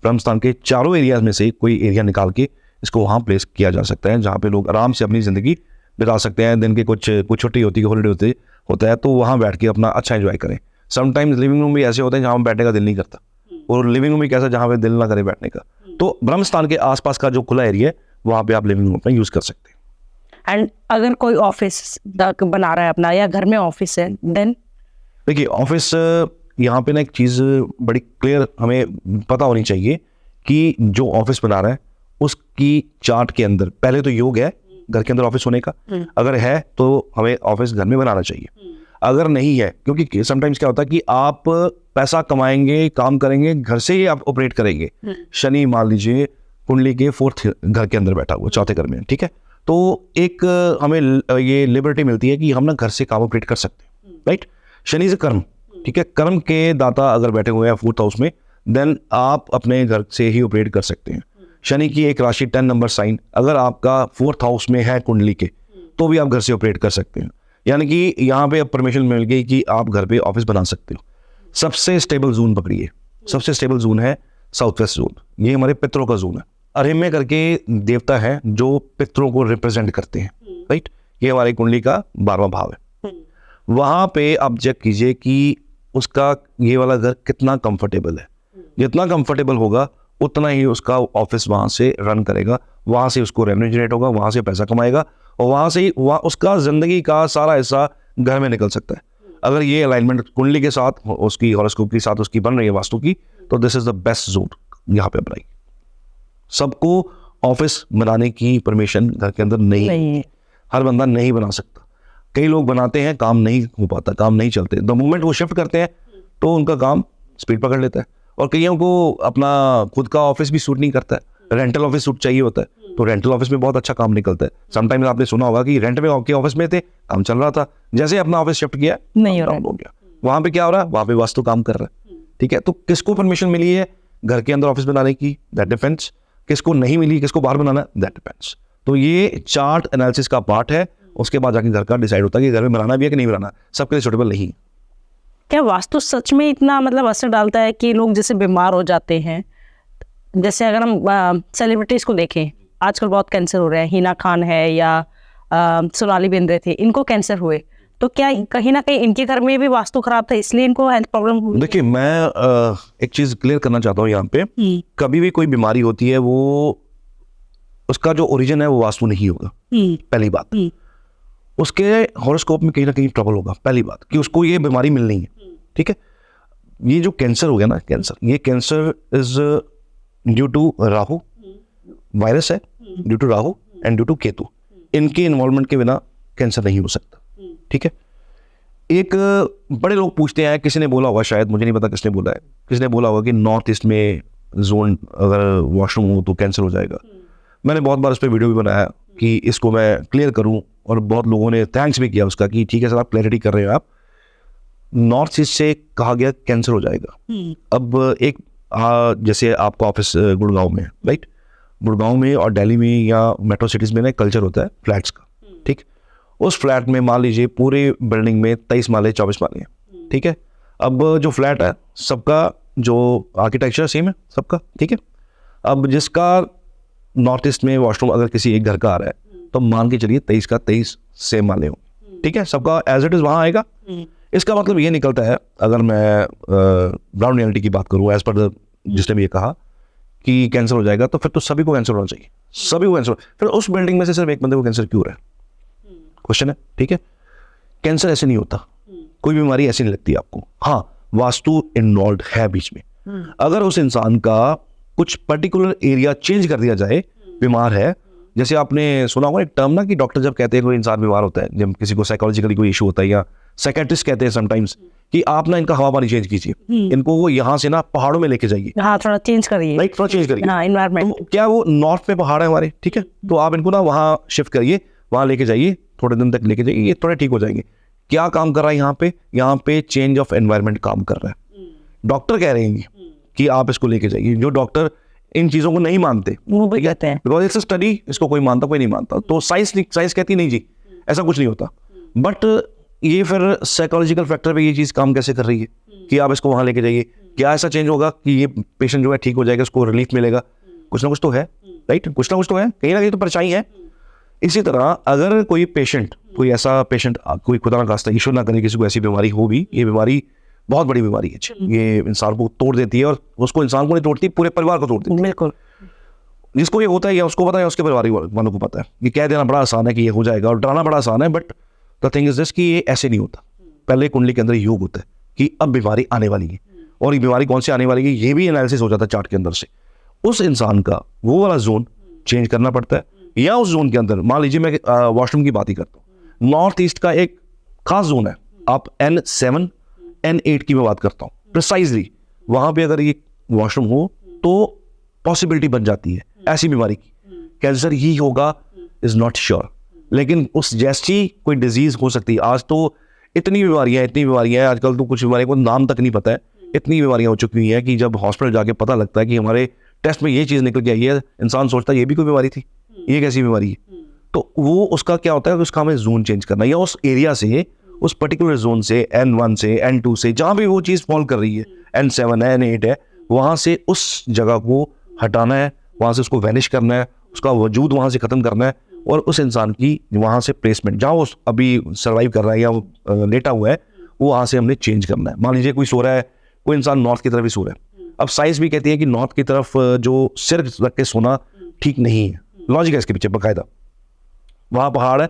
[SPEAKER 2] ब्रह्म स्थान के चारों एरियाज में से कोई एरिया निकाल के इसको वहाँ प्लेस किया जा सकता है जहाँ पे लोग आराम से अपनी ज़िंदगी बिता सकते हैं। दिन के कुछ छुट्टी होती है, हॉलीडे होता है, तो वहाँ बैठ के अपना अच्छा एंजॉय करें। समटाइम्स लिविंग रूम भी ऐसे होते हैं जहाँ बैठने का दिल नहीं करता, और लिविंग रूम भी कैसा जहाँ पे दिल ना करे बैठने का। तो ब्रह्म स्थान के आसपास का जो खुला एरिया है वहाँ पे आप लिविंग रूम अपना यूज़ कर सकते हैं।
[SPEAKER 1] एंड अगर कोई ऑफिस बना रहा है अपना, या घर में ऑफिस है, देन
[SPEAKER 2] देखिए ऑफिस, यहाँ पे ना एक चीज़ बड़ी क्लियर हमें पता होनी चाहिए कि जो ऑफिस बना रहा है उसकी चार्ट के अंदर पहले तो योग है घर के अंदर ऑफिस होने का। अगर है तो हमें ऑफिस घर में बनाना चाहिए। अगर नहीं है, क्योंकि समटाइम्स क्या होता है कि आप पैसा कमाएंगे, काम करेंगे, घर से ही आप ऑपरेट करेंगे। शनि मान लीजिए कुंडली के 4th घर के अंदर बैठा हुआ, 4थे घर में, ठीक है, तो एक हमें ये लिबर्टी मिलती है कि हम ना घर से काम ऑपरेट कर सकते हैं, राइट। शनि से कर्म, ठीक है, कर्म के दाता अगर बैठे हुए हैं 4th हाउस में, देन आप अपने घर से ही ऑपरेट कर सकते हैं। शनि की एक राशि 10 नंबर साइन अगर आपका 4th हाउस में है कुंडली के, तो भी आप घर से ऑपरेट कर सकते हैं। यानी कि यहाँ पे अब परमिशन मिल गई कि आप घर पे ऑफिस बना सकते हो। सबसे स्टेबल जोन पकड़िए, सबसे स्टेबल जोन है साउथ वेस्ट जोन। ये हमारे पितरों का जोन है। अर्हिम्य करके देवता है जो पितरों को रिप्रेजेंट करते हैं, राइट। ये हमारी कुंडली का 12वां भाव है। वहाँ पे आप चेक कीजिए कि उसका ये वाला घर कितना कंफर्टेबल है। जितना कंफर्टेबल होगा उतना ही उसका ऑफिस वहाँ से रन करेगा, वहाँ से उसको रेवेन्यू जनरेट होगा, वहाँ से पैसा कमाएगा, और वहाँ से ही उसका ज़िंदगी का सारा हिस्सा घर में निकल सकता है। अगर ये अलाइनमेंट कुंडली के साथ, उसकी हॉरोस्कोप के साथ उसकी बन रही है वास्तु की, तो this is the west zone यहाँ पे अपनाई। सबको ऑफिस बनाने की परमिशन घर के अंदर नहीं है। हर बंदा नहीं बना सकता। कई लोग बनाते हैं, काम नहीं हो पाता, काम नहीं चलते। द मोमेंट वो शिफ्ट करते हैं तो उनका काम स्पीड पकड़ लेता है। और कईयों को अपना खुद का ऑफिस भी सूट नहीं करता है, रेंटल ऑफिस सूट चाहिए होता है, तो रेंटल ऑफिस में बहुत अच्छा काम निकलता है। समटाइम्स आपने सुना होगा कि रेंट में आपके ऑफिस में थे, काम चल रहा था, जैसे अपना ऑफिस शिफ्ट किया
[SPEAKER 1] नहीं हो
[SPEAKER 2] गया। वहाँ पे क्या हो रहा है, वहाँ पे वास्तु काम कर रहा है, ठीक है। तो किसको परमिशन मिली है घर के अंदर ऑफिस बनाने की, दैट डिपेंड्स। किसको नहीं मिली, किसको बाहर बनाना, दैट डिपेंड्स। तो ये चार्ट एनालिसिस का पार्ट है। उसके बाद जाके घर का डिसाइड होता है कि घर में बनाना भी है कि नहीं बनाना। सबके लिए सूटेबल नहीं।
[SPEAKER 1] क्या वास्तु सच में इतना मतलब असर डालता है कि लोग जैसे बीमार हो जाते हैं? जैसे अगर हम सेलिब्रिटीज को देखें, आजकल बहुत कैंसर हो रहे हैं। हिना खान है या सोनाली बेंद्रे थे, इनको कैंसर हुए, तो क्या कहीं ना कहीं इनके घर में भी वास्तु खराब था इसलिए इनको हेल्थ प्रॉब्लम हुई?
[SPEAKER 2] देखिए मैं एक चीज क्लियर करना चाहता हूँ यहाँ पे। कभी भी कोई बीमारी होती है, वो उसका जो ओरिजिन है वो वास्तु नहीं होगा, पहली बात। उसके हॉरोस्कोप में कहीं ना कहीं ट्रबल होगा, पहली बात, कि उसको ये बीमारी मिलनी है, ठीक है। ये जो कैंसर हो गया ना, ये cancer is due to Rahu, virus है, due to Rahu and due to Ketu. इनके इन्वॉल्वमेंट के बिना कैंसर नहीं हो सकता, ठीक है। एक बड़े लोग पूछते हैं, किसी ने बोला होगा, शायद मुझे नहीं पता किसने बोला है, किसी ने बोला होगा कि नॉर्थ ईस्ट में जोन अगर वॉशरूम हो तो कैंसर हो जाएगा। मैंने बहुत बार उस पर वीडियो भी बनाया कि इसको मैं क्लियर करूं, और बहुत लोगों ने थैंक्स भी किया उसका कि ठीक है सर, आप क्लैरिटी कर रहे हो। आप नॉर्थ ईस्ट से कहा गया कैंसर हो जाएगा। अब एक जैसे आपका ऑफिस गुड़गांव में, राइट, गुड़गांव में और दिल्ली में या मेट्रो सिटीज़ में ना कल्चर होता है फ्लैट्स का, ठीक। उस फ्लैट में मान लीजिए पूरी बिल्डिंग में 23 माले 24 माले हैं, ठीक है। अब जो फ्लैट है सबका जो आर्किटेक्चर सेम है सबका, ठीक है। अब जिसका नॉर्थ ईस्ट में वॉशरूम अगर किसी एक घर का आ रहा है, तो मान के चलिए 23 का 23 सेम माले हो, ठीक है, सबका एज इट इज वहाँ आएगा। इसका मतलब ये निकलता है, अगर मैं ग्राउंड रियलिटी की बात करूँ, एज पर जिसने भी ये कहा कि कैंसर हो जाएगा, तो फिर तो सभी को कैंसर होना चाहिए, सभी को कैंसर। फिर उस बिल्डिंग में से सिर्फ एक बंदे को कैंसर क्यों हो रहा है, क्वेश्चन है, ठीक है। कैंसर ऐसे नहीं होता, कोई बीमारी ऐसी नहीं लगती आपको। हाँ, वास्तु इन्वॉल्व है बीच में। अगर उस इंसान का कुछ पर्टिकुलर एरिया चेंज कर दिया जाए, बीमार है, जैसे आपने सुना होगा एक टर्म ना कि डॉक्टर जब कहते हैं कोई इंसान बीमार होता है, जब किसी को साइकोलॉजिकली कोई इशू होता है, या साइकेट्रिस्ट कहते हैं समटाइम्स कि आप ना इनका हवा पानी चेंज कीजिए, इनको वो यहाँ से ना पहाड़ों में लेके जाइए,
[SPEAKER 1] हाँ थोड़ा चेंज करिए,
[SPEAKER 2] राइट, थोड़ा चेंज करिए,
[SPEAKER 1] हाँ एनवायरनमेंट।
[SPEAKER 2] तो क्या वो नॉर्थ में पहाड़ है हमारे, ठीक है, तो आप इनको ना वहाँ शिफ्ट करिए, वहाँ लेके जाइए, थोड़े दिन तक लेके जाइए, ये थोड़े ठीक हो जाएंगे। क्या काम कर रहा है यहाँ पे चेंज ऑफ एनवायरनमेंट काम कर रहा है। डॉक्टर कह रहे हैं कि आप इसको लेके जाइए, जो डॉक्टर इन चीज़ों को नहीं मानते,
[SPEAKER 1] वो भी कहते हैं
[SPEAKER 2] बिकॉज इट्स स्टडी, इसको कोई मानता कोई नहीं मानता। तो साइंस कहती नहीं जी ऐसा कुछ नहीं होता। बट ये फिर साइकोलॉजिकल फैक्टर पे ये चीज़ काम कैसे कर रही है कि आप इसको वहाँ लेके जाइए, क्या ऐसा चेंज होगा कि ये पेशेंट जो है ठीक हो जाएगा, उसको रिलीफ मिलेगा? कुछ ना कुछ तो है, राइट, कुछ ना कुछ तो है, कहीं ना कहीं तो परछाई है। इसी तरह अगर कोई पेशेंट, कोई ऐसा पेशेंट, कोई खुदा ना खास्ता, ईश्वर ना करे किसी को ऐसी बीमारी हो भी, ये बीमारी बहुत बड़ी बीमारी है, ये इंसान को तोड़ देती है, और उसको इंसान को नहीं तोड़ती, पूरे परिवार को तोड़ देती है।
[SPEAKER 1] बिल्कुल।
[SPEAKER 2] जिसको ये होता है या उसको पता है, उसके परिवार वालों को पता है। ये कह देना बड़ा आसान है कि ये हो जाएगा, और डराना बड़ा आसान है, but the thing is this कि ये ऐसे नहीं होता। पहले कुंडली के अंदर योग होता है कि अब बीमारी आने वाली है, और ये बीमारी कौन सी आने वाली है ये भी एनालिसिस हो जाता है चार्ट के अंदर से। उस इंसान का वो वाला जोन चेंज करना पड़ता है, या उस जोन के अंदर, मान लीजिए मैं वॉशरूम की बात ही करता हूँ, नॉर्थ ईस्ट का एक खास जोन है, आप N7 N8 की मैं बात करता हूँ प्रिसाइजली, वहाँ पे अगर ये वॉशरूम हो तो पॉसिबिलिटी बन जाती है ऐसी बीमारी की। कैंसर ही होगा इज नॉट श्योर, लेकिन उस जैसी कोई डिजीज हो सकती है। आज तो इतनी बीमारियां हैं, आजकल तो कुछ बीमारियों को नाम तक नहीं पता है, इतनी बीमारियां हो चुकी हैं कि जब हॉस्पिटल जाके पता लगता है कि हमारे टेस्ट में ये चीज़ निकल के आई है, इंसान सोचता है ये भी कोई बीमारी थी, ये कैसी बीमारी है। तो वो उसका क्या होता है, उसका हमें जोन चेंज करना, या उस एरिया से, उस पर्टिकुलर जोन से, N1 से N2 से, जहाँ भी वो चीज़ फॉल कर रही है, N7 है N8 है, वहाँ से उस जगह को हटाना है, वहाँ से उसको वैनिश करना है, उसका वजूद वहाँ से ख़त्म करना है, और उस इंसान की वहाँ से प्लेसमेंट, जहाँ वो अभी सर्वाइव कर रहा है या वो लेटा हुआ है, वो वहाँ से हमने चेंज करना है। मान लीजिए कोई सो रहा है, कोई इंसान नॉर्थ की तरफ ही सो रहा है। अब साइंस भी कहती है कि नॉर्थ की तरफ जो सिर रख के सोना ठीक नहीं है, लॉजिक है इसके पीछे बाकायदा। वहाँ पहाड़ है,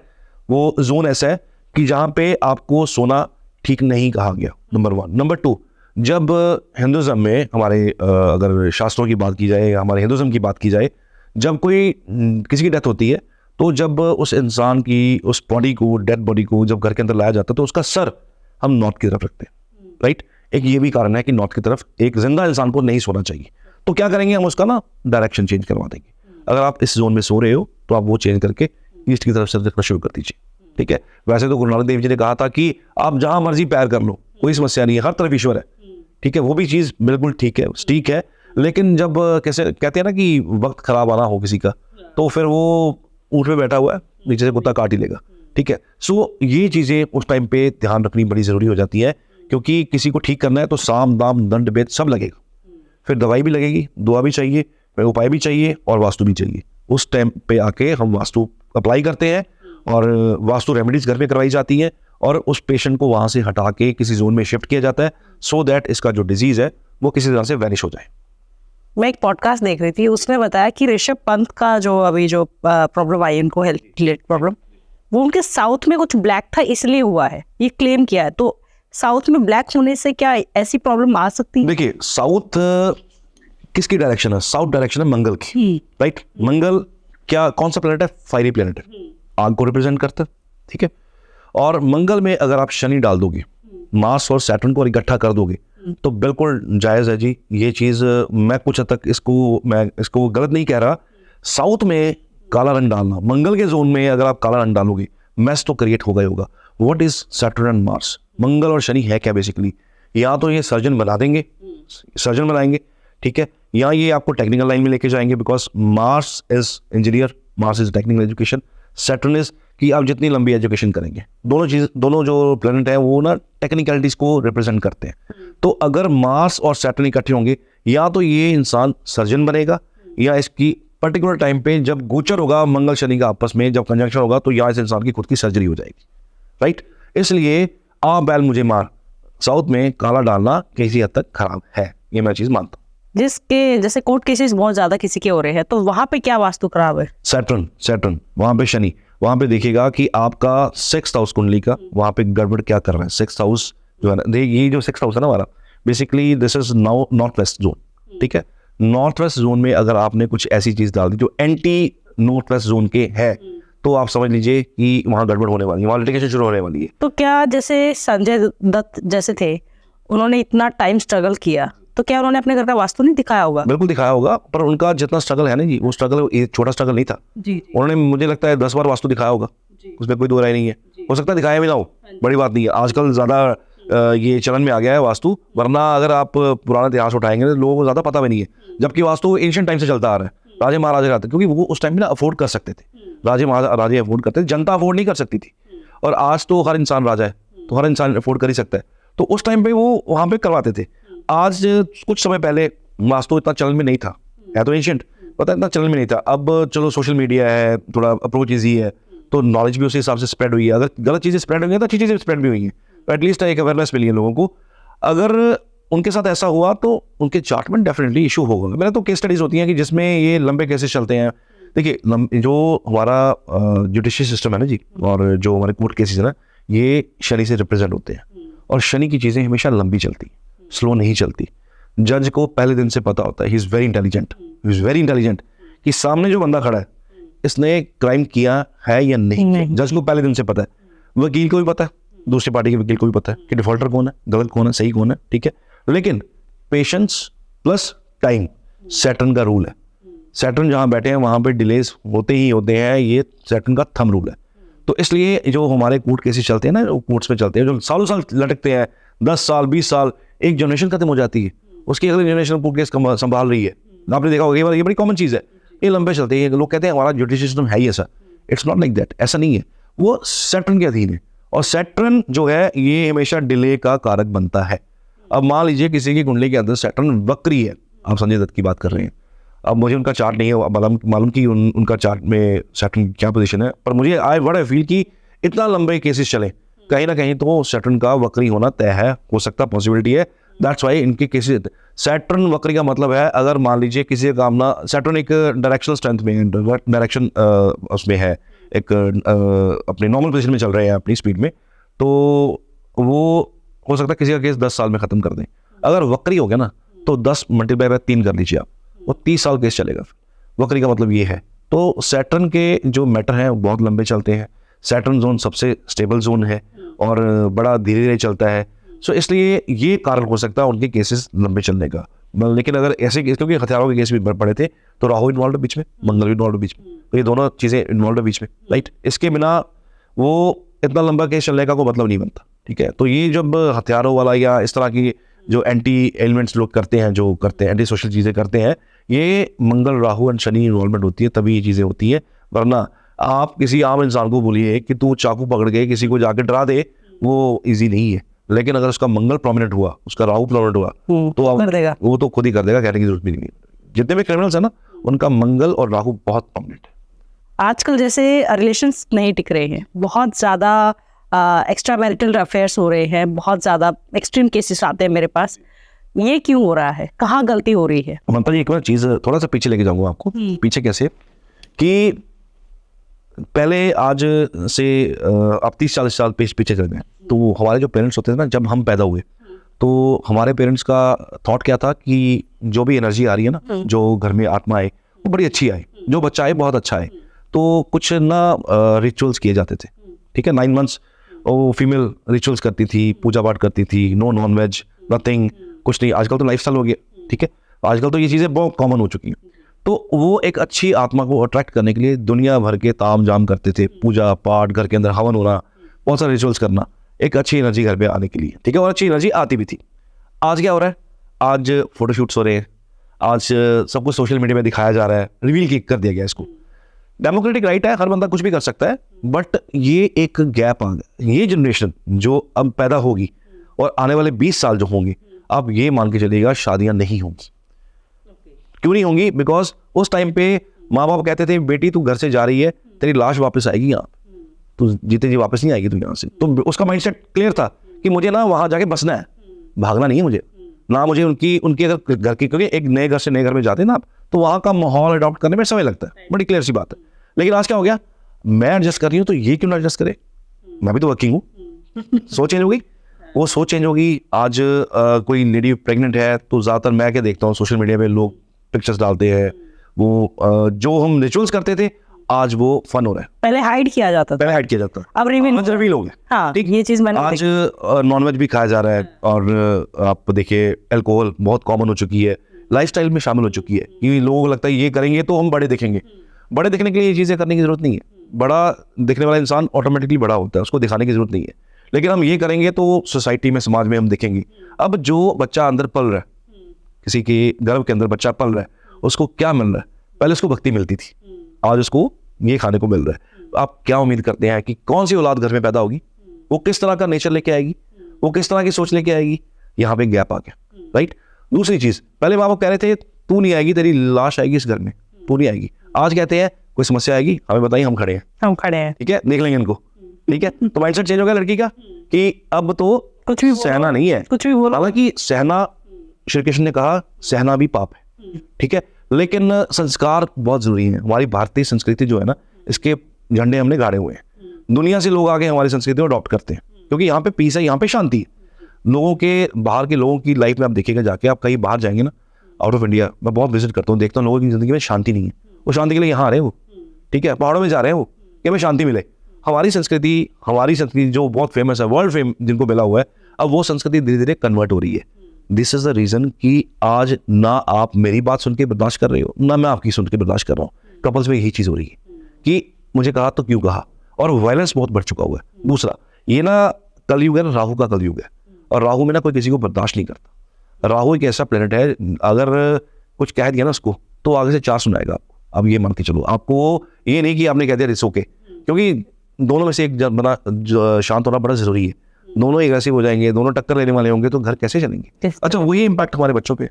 [SPEAKER 2] वो जोन ऐसा है कि जहाँ पे आपको सोना ठीक नहीं कहा गया, नंबर 1। नंबर 2, जब हिंदुज़म में हमारे अगर शास्त्रों की बात की जाए या हमारे हिंदुज़म की बात की जाए, जब कोई किसी की डेथ होती है, तो जब उस इंसान की उस बॉडी को, डेड बॉडी को जब घर के अंदर लाया जाता है, तो उसका सर हम नॉर्थ की तरफ रखते हैं, राइट। एक ये भी कारण है कि नॉर्थ की तरफ एक जिंदा इंसान को नहीं सोना चाहिए। तो क्या करेंगे, हम उसका ना डायरेक्शन चेंज करवा देंगे। अगर आप इस जोन में सो रहे हो तो आप वो चेंज करके ईस्ट की तरफ से रखना शुरू कर दीजिए, ठीक है। वैसे तो गुरु नानक देव जी ने कहा था कि आप जहां मर्जी पैर कर लो, कोई समस्या नहीं है, हर तरफ ईश्वर है, ठीक है। वो भी चीज़ बिल्कुल ठीक है, लेकिन जब कैसे कहते हैं ना कि वक्त खराब आना हो किसी का, तो फिर वो ऊँट पे बैठा हुआ है, नीचे से कुत्ता काट ही लेगा, ठीक है। सो ये चीज़ें उस टाइम पे ध्यान रखनी बड़ी ज़रूरी हो जाती है, क्योंकि किसी को ठीक करना है तो साम दाम दंड भेद सब लगेगा, फिर दवाई भी लगेगी, दुआ भी चाहिए, फिर उपाय भी चाहिए, और वास्तु भी चाहिए। उस टाइम पे आके हम वास्तु अप्लाई करते हैं, और वास्तु रेमेडीज घर में करवाई जाती हैं, और उस पेशेंट को वहाँ से हटा के किसी जोन में शिफ्ट किया जाता है, सो दैट इसका जो डिजीज़ है वो किसी तरह से वैनिश हो जाए।
[SPEAKER 1] मैं एक पॉडकास्ट देख रही थी, उसने बताया कि ऋषभ पंत का जो अभी जो प्रॉब्लम आई उनको, हेल्थ रिलेटेड प्रॉब्लम, वो उनके साउथ में कुछ ब्लैक था इसलिए हुआ है, ये क्लेम किया है। तो साउथ में ब्लैक होने से क्या ऐसी प्रॉब्लम आ सकती है?
[SPEAKER 2] देखिए, साउथ किसकी डायरेक्शन है? साउथ डायरेक्शन है मंगल की, राइट। मंगल क्या, कौन सा प्लेनेट है? फायरी प्लेनेट है, आग को रिप्रेजेंट करता है, ठीक है। और मंगल में अगर आप शनि डाल दोगे, मार्स और सैटर्न को इकट्ठा कर दोगे, तो बिल्कुल जायज़ है जी ये चीज़। मैं कुछ हद तक इसको गलत नहीं कह रहा। साउथ में काला रंग डालना, मंगल के जोन में अगर आप काला रंग डालोगे, मैस तो क्रिएट होगा ही होगा। What is Saturn and Mars? Mangal और शनि है क्या बेसिकली? या तो ये सर्जन बना देंगे, सर्जन बनाएंगे, ठीक है, या ये आपको टेक्निकल लाइन में लेके जाएंगे, because Mars is engineer, Mars is technical education, Saturn is कि आप जितनी लंबी एजुकेशन करेंगे। दोनों जो प्लेनेट है वो ना टेक्निकलिटीज को रिप्रेजेंट करते हैं। तो अगर मार्स और सैटर्न इकट्ठे होंगे, या तो ये इंसान सर्जन बनेगा, या इसकी पर्टिकुलर टाइम पे जब गोचर होगा मंगल शनि का आपस में जब कंजंक्शन होगा, तो या इस इंसान की खुद की सर्जरी हो जाएगी, राइट। इसलिए आ बैल मुझे मार, साउथ में काला डालना किसी हद तक खराब है, ये मैं चीज मानता हूँ।
[SPEAKER 1] जिसके जैसे कोर्ट केसेस बहुत ज्यादा किसी के हो रहे हैं, तो वहां पे क्या वास्तु खराब है?
[SPEAKER 2] सैटर्न वहां पे शनि, वहां पे देखिएगा कि आपका 6th हाउस कुंडली का वहां पे गड़बड़ क्या कर रहा है। 6th हाउस जो है ना, ये जो 6th हाउस है ना हमारा, basically this is now north west zone, ठीक है। नॉर्थ वेस्ट जोन में अगर आपने कुछ ऐसी चीज डाल दी जो एंटी नॉर्थ वेस्ट जोन के है, तो आप समझ लीजिए कि वहां गड़बड़ होने वाली है, वहां लिटिगेशन शुरू होने वाली है।
[SPEAKER 1] तो क्या जैसे संजय दत्त जैसे थे, उन्होंने इतना टाइम स्ट्रगल किया, तो क्या उन्होंने अपने घर का वास्तु नहीं दिखाया होगा?
[SPEAKER 2] बिल्कुल दिखाया होगा, पर उनका जितना स्ट्रगल है ना जी, वो स्ट्रगल एक छोटा स्ट्रगल नहीं था।
[SPEAKER 1] जी।
[SPEAKER 2] उन्होंने मुझे लगता है 10 बार वास्तु दिखाया होगा, उसमें कोई दो राय नहीं है। हो सकता है दिखाया भी ना हो, बड़ी बात नहीं है। आजकल ज़्यादा ये चलन में आ गया है वास्तु, वरना अगर आप पुराना इतिहास उठाएंगे तो लोगों को ज़्यादा पता भी नहीं है, जबकि वास्तु एंशिएंट टाइम से चलता आ रहा है। राजे महाराजा करते, क्योंकि वो उस टाइम में ना अफोर्ड कर सकते थे, राजे अफोर्ड करते थे, जनता अफोर्ड नहीं कर सकती थी। और आज तो हर इंसान राजा है, तो हर इंसान अफोर्ड कर ही सकता है, तो उस टाइम पे वो वहाँ पे करवाते थे। आज कुछ समय पहले वास्तु इतना चलन में नहीं था, है तो एंशिएंट, पता इतना चलन में नहीं था। अब चलो सोशल मीडिया है, थोड़ा अप्रोच ईजी है, तो नॉलेज भी उसी हिसाब से स्प्रेड हुई है। अगर गलत चीज़ें स्प्रेड हुई हैं तो अच्छी चीज़ें स्प्रेड भी हुई हैं, तो एटलीस्ट एक अवेयरनेस मिली है लोगों को। अगर उनके साथ ऐसा हुआ तो उनके चार्ट में डेफिनेटली इशू होगा। मैंने तो केस स्टडीज होती हैं कि जिसमें ये लंबे केसेस चलते हैं। देखिए जो हमारा जुडिशियल सिस्टम है ना जी, और जो हमारे कोर्ट केसेस है ना, ये शनि से रिप्रेजेंट होते हैं, और शनि की चीज़ें हमेशा लंबी चलती, स्लो नहीं चलती। जज को पहले दिन से पता होता है, ही इज़ वेरी इंटेलिजेंट, कि सामने जो बंदा खड़ा है इसने क्राइम किया है या नहीं। जज को पहले दिन से पता है, वकील को भी पता है, दूसरी पार्टी के वकील को भी पता है कि डिफॉल्टर कौन है, गलत कौन है, सही कौन है, ठीक है। लेकिन पेशेंस प्लस टाइम सैटर्न का रूल है। सैटर्न जहाँ बैठे हैं वहाँ पे डिलेज होते ही होते हैं, ये सैटर्न का थंब रूल है। तो इसलिए जो हमारे कोर्ट केसेस चलते हैं ना, कोर्ट्स में चलते हैं, जो सालों साल लटकते हैं, 10 साल 20 साल, एक जनरेशन खत्म हो जाती है, उसकी अगली जनरेशन कोर्ट केस संभाल रही है। आपने देखा होगा, ये बड़ी कॉमन चीज़ है, ये लंबे चलते हैं। लोग कहते हैं हमारा जुडिशियल सिस्टम है ही ऐसा, इट्स नॉट लाइक दैट, ऐसा नहीं है। वो सैटर्न के अधीन है, और सैटर्न जो है ये हमेशा डिले का कारक बनता है। अब मान लीजिए किसी की कुंडली के अंदर सैटर्न वक्री है, आप संजय दत्त की बात कर रहे हैं, अब मुझे उनका चार्ट नहीं है मालूम कि उनका चार्ट में सैटर्न क्या पोजीशन है, पर मुझे आई फील कि इतना लंबे केसेस चले, कहीं ना कहीं तो सैटर्न का वक्री होना तय है, हो सकता पॉसिबिलिटी है। दैट्स वाई इनके केसेस सैटर्न वक्री का मतलब है, अगर मान लीजिए किसी का काम ना, सैटर्न एक डायरेक्शनल स्ट्रेंथ में, डायरेक्शन उसमें है, एक अपने नॉर्मल पोजीशन में चल रहे हैं अपनी स्पीड में, तो वो हो सकता है किसी का केस 10 साल में ख़त्म कर दें। अगर वक्री हो गया ना तो 10 मल्टीप्लाई बाय 3 कर लीजिए आप, वो 30 साल केस चलेगा। वक्री का मतलब ये है। तो सैटर्न के जो मैटर हैं वो बहुत लंबे चलते हैं। सैटर्न जोन सबसे स्टेबल जोन है और बड़ा धीरे धीरे चलता है, सो इसलिए ये कारण हो सकता है उनके केसेस लंबे चलने का। लेकिन अगर ऐसे केस, क्योंकि हथियारों के केस भी पड़े थे, तो राहु इन्वॉल्व बीच में, मंगल भी इन्वॉल्व बीच में, तो ये दोनों चीज़ें इन्वॉल्व बीच में, राइट। इसके बिना वो इतना लंबा केस चलने का कोई मतलब नहीं बनता, ठीक है। तो ये जब हथियारों वाला या इस तरह की जो एंटी एलिमेंट्स लोग करते हैं, जो करते हैं एंटी सोशल चीज़ें करते हैं, ये मंगल राहु एंड शनि इन्वॉल्वमेंट होती है, तभी ये चीज़ें होती है। वरना आप किसी आम इंसान को बोलिए कि तू चाकू पकड़ के किसी को जाके डरा दे, वो ईजी नहीं है। लेकिन अगर उसका मंगल प्रोमिनेंट हुआ, उसका राहु प्रोमिनेंट हुआ, तो
[SPEAKER 1] कर देगा,
[SPEAKER 2] वो तो खुद ही कर देगा, कहने की जरूरत भी नहीं है। जितने भी क्रिमिनल्स हैं ना, उनका मंगल और राहु बहुत प्रोमिनेंट है।
[SPEAKER 1] आजकल जैसे रिलेशंस नहीं टिक रहे हैं, बहुत ज़्यादा एक्स्ट्रा मैरिटल अफेयर्स हो रहे हैं, बहुत ज़्यादा एक्सट्रीम केसेस आते हैं मेरे पास, ये क्यों हो रहा है, कहाँ गलती हो रही है?
[SPEAKER 2] ममता जी, एक बार चीज़ थोड़ा सा पीछे लेके जाऊँगा आपको। पीछे कैसे कि पहले आज से आप 30-40 साल पीछे चल गए, तो हमारे जो पेरेंट्स होते थे ना, जब हम पैदा हुए तो हमारे पेरेंट्स का थॉट क्या था कि जो भी एनर्जी आ रही है ना, जो घर में आत्मा आए वो बड़ी अच्छी आए, जो बच्चा आए बहुत अच्छा आए। तो कुछ ना रिचुअल्स किए जाते थे, ठीक है। 9 मंथ्स वो फीमेल रिचुअल्स करती थी, पूजा पाठ करती थी, नो नॉन वेज, नथिंग, कुछ नहीं। आजकल तो लाइफस्टाइल हो गया, ठीक है, आजकल तो ये चीज़ें बहुत कॉमन हो चुकी हैं। तो वो एक अच्छी आत्मा को अट्रैक्ट करने के लिए दुनिया भर के ताम जाम करते थे, पूजा पाठ, घर के अंदर हवन होना, बहुत सारे रिचुअल्स करना, एक अच्छी एनर्जी घर पे आने के लिए, ठीक है, और अच्छी एनर्जी आती भी थी। आज क्या हो रहा है? आज फोटोशूट्स हो रहे हैं, आज सब कुछ सोशल मीडिया में दिखाया जा रहा है, रिवील कर दिया गया इसको। डेमोक्रेटिक राइट है, हर बंदा कुछ भी कर सकता है, बट ये एक गैप आ गया। ये जनरेशन जो अब पैदा होगी और आने वाले 20 साल जो होंगे, अब ये मान के चलिएगा शादियां नहीं होंगी। क्यों नहीं होंगी? बिकॉज उस टाइम पे माँ बाप कहते थे बेटी तू घर से जा रही है, तेरी लाश वापस आएगी यहाँ, तू जीते जी वापस नहीं आएगी तू यहाँ से। तो उसका माइंडसेट क्लियर था कि मुझे ना वहाँ जाके बसना है, भागना नहीं है मुझे ना। मुझे उनकी अगर घर की, क्योंकि एक नए घर से नए घर में जाते हैं ना आप, तो वहाँ का माहौल अडॉप्ट करने में समय लगता है, बड़ी क्लियर सी बात है। लेकिन आज क्या हो गया, मैं एडजस्ट कर रही हूँ तो ये क्यों ना एडजस्ट करे, मैं भी तो वर्किंग हूँ। सोच चेंज होगी, वो सोच चेंज होगी। आज कोई लेडी प्रेग्नेंट है तो ज़्यादातर मैं क्या देखता हूँ, सोशल मीडिया पे लोग पिक्चर्स डालते हैं, वो जो हम रिचुअल्स करते थे आज वो फन हो रहा है।
[SPEAKER 1] पहले हाइड किया जाता था,
[SPEAKER 2] पहले हाइड किया जाता,
[SPEAKER 1] अब रिवील
[SPEAKER 2] हो गया।
[SPEAKER 1] हाँ,
[SPEAKER 2] ठीक,
[SPEAKER 1] ये चीज़ मैंने
[SPEAKER 2] आज नॉनवेज भी खाया जा रहा है, और आप देखिए अल्कोहल बहुत कॉमन हो चुकी है, लाइफस्टाइल में शामिल हो चुकी है। कि लोगों को लगता है ये करेंगे तो हम बड़े दिखेंगे। बड़े दिखने के लिए ये चीज़ें करने की जरूरत नहीं है। बड़ा दिखने वाला इंसान ऑटोमेटिकली बड़ा होता है, उसको दिखाने की जरूरत नहीं है। लेकिन हम ये करेंगे तो सोसाइटी में, समाज में हम दिखेंगे। अब जो बच्चा अंदर पल रहा है, किसी के गर्भ के अंदर बच्चा पल रहा है, उसको क्या मिल रहा है? पहले उसको भक्ति मिलती थी, आज उसको ये खाने को मिल रहा है। आप क्या उम्मीद करते हैं कि कौन सी औलाद घर में पैदा होगी? वो किस तरह का नेचर लेके आएगी, वो किस तरह की सोच लेके आएगी? यहाँ पे गैप आ गया, राइट। दूसरी चीज, पहले माँ बाप कह रहे थे तू नहीं आएगी, तेरी लाश आएगी इस घर में, तू नहीं आएगी। आज कहते हैं कोई समस्या आएगी हमें बताइए, हम खड़े हैं, ठीक है, देख लेंगे इनको, ठीक है। तो माइंडसेट चेंज हो गया लड़की का कि अब तो
[SPEAKER 1] कुछ भी
[SPEAKER 2] सहना नहीं है,
[SPEAKER 1] कुछ भी बोलो।
[SPEAKER 2] हालांकि सहना, श्री कृष्ण ने कहा सहना भी पाप है, ठीक है, लेकिन संस्कार बहुत जरूरी है। हमारी भारतीय संस्कृति जो है ना, इसके झंडे हमने गाड़े हुए हैं। दुनिया से लोग आगे हमारी संस्कृति को अडॉप्ट करते हैं, क्योंकि यहाँ पे पीस है, यहाँ पे शांति है। लोगों के, बाहर के लोगों की लाइफ में आप देखिएगा जाके, आप कहीं बाहर जाएंगे ना, आउट ऑफ इंडिया, मैं बहुत विजिट करता हूँ, देखता हूँ लोगों की जिंदगी में शांति नहीं है। वो शांति के लिए यहाँ आ रहे हैं, वो ठीक है, पहाड़ों में जा रहे हैं वो कि हमें शांति मिले। हमारी संस्कृति जो बहुत फेमस है, वर्ल्ड फेम जिनको मिला हुआ है, अब वो संस्कृति धीरे धीरे कन्वर्ट हो रही है। दिस इज द रीजन कि आज ना आप मेरी बात सुन के बर्दाश्त कर रहे हो, ना मैं आपकी सुन के बर्दाश्त कर रहा हूँ। कपल्स में यही चीज हो रही है कि मुझे कहा तो क्यों कहा, और वायलेंस बहुत बढ़ चुका हुआ है। दूसरा, ये ना कलयुग है ना, राहु का कलयुग है, और राहु में ना कोई किसी को बर्दाश्त नहीं करता। राहु एक ऐसा प्लेनेट है, अगर कुछ कह दिया ना उसको, तो आगे से 4 सुनाएगा आपको। अब ये मान के चलो, आपको ये नहीं कि आपने कह दिया रिसो के, क्योंकि दोनों में से एक बना शांत होना बड़ा जरूरी है। दोनों एग्रेसिव हो जाएंगे, दोनों टक्कर लेने वाले होंगे, तो घर कैसे चलेंगे? अच्छा, वही इम्पैक्ट हमारे बच्चों पे,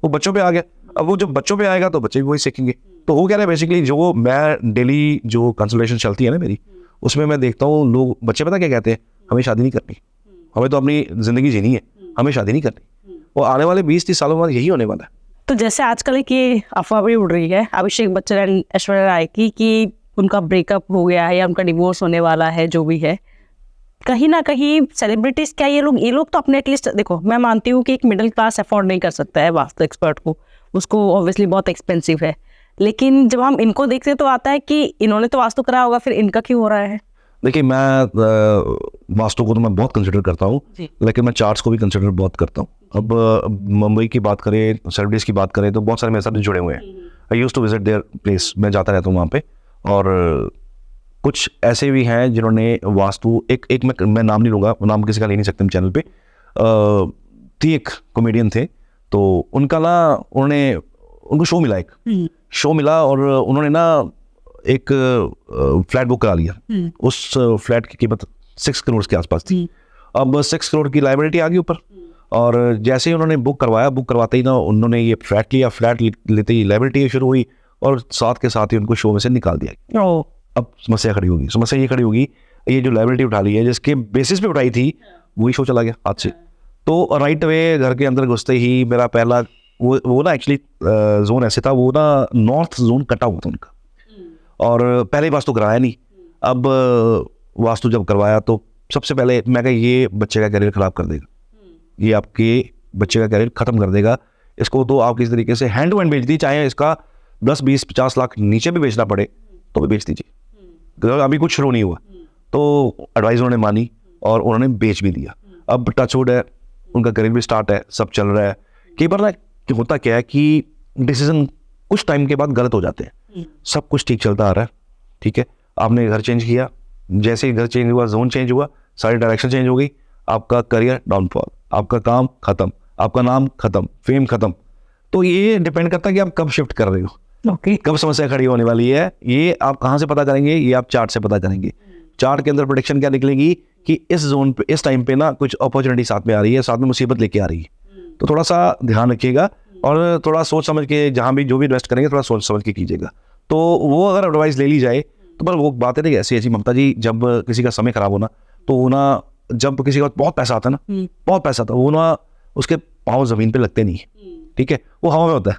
[SPEAKER 2] वो बच्चों पे आ गया। अब वो जब बच्चों पे आएगा तो बच्चे भी वही सीखेंगे। तो वो क्या है बेसिकली, जो मैं डेली जो कंसल्टेशन चलती है ना मेरी, उसमें मैं देखता हूँ लोग, बच्चे पता क्या कहते हैं, हमें शादी नहीं करनी, हमें तो अपनी जिंदगी जीनी है, हमें शादी नहीं करनी। वो आने वाले 20-30 सालों में यही होने वाला है।
[SPEAKER 1] तो जैसे आजकल एक ये अफवाह भी उड़ रही है अभिषेक बच्चन एंड ऐश्वर्या राय की कि उनका ब्रेकअप हो गया है या उनका डिवोर्स होने वाला है, जो भी है, कहीं ना कहीं सेलिब्रिटीज, क्या ये लोग तो अपने एटलीस्ट, देखो मैं मानती हूँ कि एक मिडिल क्लास अफोर्ड नहीं कर सकता है वास्तु एक्सपर्ट को, उसको ऑब्वियसली बहुत एक्सपेंसिव है, लेकिन जब हम इनको देखते तो आता है कि इन्होंने तो वास्तु करा होगा, फिर इनका क्यों हो रहा है?
[SPEAKER 2] देखिए, मैं वास्तु को तो मैं बहुत कंसिडर करता हूँ, लेकिन मैं चार्ट्स को भी कंसिडर बहुत करता हूँ। अब मुंबई की बात करें, सेलिब्रिटीज की बात करें, तो बहुत सारे मेरे साथ जुड़े हुए हैं। I used to visit there place, मैं जाता रहता हूँ वहाँ पे। और कुछ ऐसे भी हैं जिन्होंने वास्तु, एक मैं नाम नहीं लूँगा, नाम किसी का ले नहीं सकते हम चैनल पे, थी एक कॉमेडियन थे, तो उनका ना, उनको शो मिला, एक शो मिला, और उन्होंने ना एक फ्लैट बुक करा लिया। उस फ्लैट की कीमत 6 करोड़ के आसपास थी। अब 6 करोड़ की लायबिलिटी आ गई ऊपर, और जैसे ही उन्होंने बुक करवाते ही ना उन्होंने ये फ्लैट लिया, फ्लैट लेते ही लायबिलिटी शुरू हुई, और साथ के साथ ही उनको शो में से निकाल दिया। अब समस्या ये खड़ी होगी, ये जो लायबिलिटी उठा ली है, जिसके बेसिस पे उठाई थी, वही शो चला गया हाथ से। तो राइट वे घर के अंदर घुसते ही मेरा पहला वो ना, एक्चुअली जोन ऐसे था, वो ना नॉर्थ जोन कटा हुआ था उनका, और पहले वास्तु कराया नहीं। अब वास्तु जब करवाया तो सबसे पहले मैं कहा ये बच्चे का करियर खराब कर देगा, ये आपके बच्चे का करियर खत्म कर देगा, इसको तो आप किसी तरीके से हैंड टू हैंड बेच दीजिए, चाहे इसका 10-20-50 लाख नीचे भी बेचना पड़े तो भी बेच दीजिए, अभी कुछ शुरू नहीं हुआ। तो एडवाइस उन्होंने मानी और उन्होंने बेच भी दिया। अब टचवुड है, उनका करियर भी स्टार्ट है, सब चल रहा है। कई बार ना होता क्या है कि डिसीजन कुछ टाइम के बाद गलत हो जाते हैं। सब कुछ ठीक चलता आ रहा है, ठीक है, आपने घर चेंज किया, जैसे ही घर चेंज हुआ, जोन चेंज हुआ, सारी डायरेक्शन चेंज हो गई, आपका करियर डाउनफॉल, आपका काम खत्म, आपका नाम खत्म, फेम खत्म। तो ये डिपेंड करता है कि आप कब शिफ्ट कर रहे हो, कब समस्या खड़ी होने वाली है। ये आप कहाँ से पता करेंगे? ये आप चार्ट से पता करेंगे। चार्ट के अंदर प्रेडिक्शन क्या निकलेगी कि इस जोन पे, इस टाइम पे ना कुछ अपॉर्चुनिटी साथ में आ रही है, साथ में मुसीबत लेके आ रही है। तो थोड़ा सा ध्यान रखिएगा और थोड़ा सोच समझ के, जहाँ भी जो भी इन्वेस्ट करेंगे, थोड़ा सोच समझ के कीजिएगा। तो वो अगर एडवाइस ले ली जाए तो, पर वो बात है ऐसी ऐसी ममता जी, जब किसी का समय खराब होना, तो वो ना, जब किसी का बहुत पैसा आता है ना, बहुत पैसा आता है, वो ना उसके पाँव जमीन पे लगते नहीं है, ठीक है, वो हवा में होता है,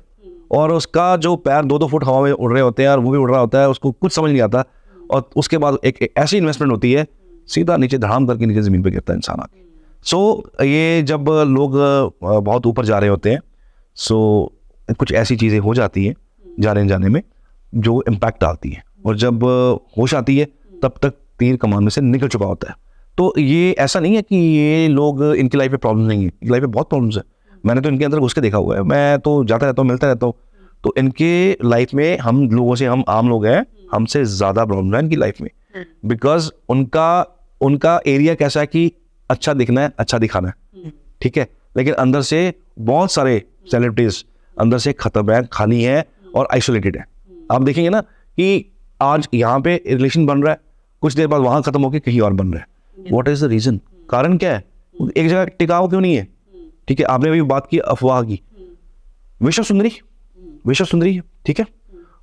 [SPEAKER 2] और उसका जो पैर 2-2 फुट हवा में उड़ रहे होते हैं, और वो भी उड़ रहा होता है, उसको कुछ समझ नहीं आता, और उसके बाद एक ऐसी इन्वेस्टमेंट होती है, सीधा नीचे धड़ाम करके नीचे ज़मीन पे गिरता है इंसान आके। सो ये जब लोग बहुत ऊपर जा रहे होते हैं, सो कुछ ऐसी चीज़ें हो जाती हैं जाने में जो इम्पैक्ट डालती हैं, और जब होश आती है तब तक तीर कमान में से निकल चुका होता है। तो ये ऐसा नहीं है कि ये लोग, इनकी लाइफ में प्रॉब्लम नहीं है, इनकी लाइफ में बहुत प्रॉब्लम्स है। मैंने तो इनके अंदर घुस के देखा हुआ है, मैं तो जाता रहता हूँ, मिलता रहता हूँ, तो इनके लाइफ में हम लोगों से, हम आम लोग हैं, हमसे ज़्यादा प्रॉब्लम है इनकी लाइफ में, बिकॉज उनका एरिया कैसा है कि अच्छा दिखना है, अच्छा दिखाना है, ठीक है, लेकिन अंदर से बहुत सारे सेलिब्रिटीज अंदर से खत्म है, खाली है और आइसोलेटेड है। आप देखेंगे ना कि आज यहाँ पे रिलेशन बन रहा है, कुछ देर बाद वहाँ खत्म होकर कहीं और बन रहा है। What is the reason? कारण क्या है? एक जगह टिकाव क्यों नहीं है? ठीक है, आपने अभी बात की अफवाह की, विश्व सुंदरी, ठीक है,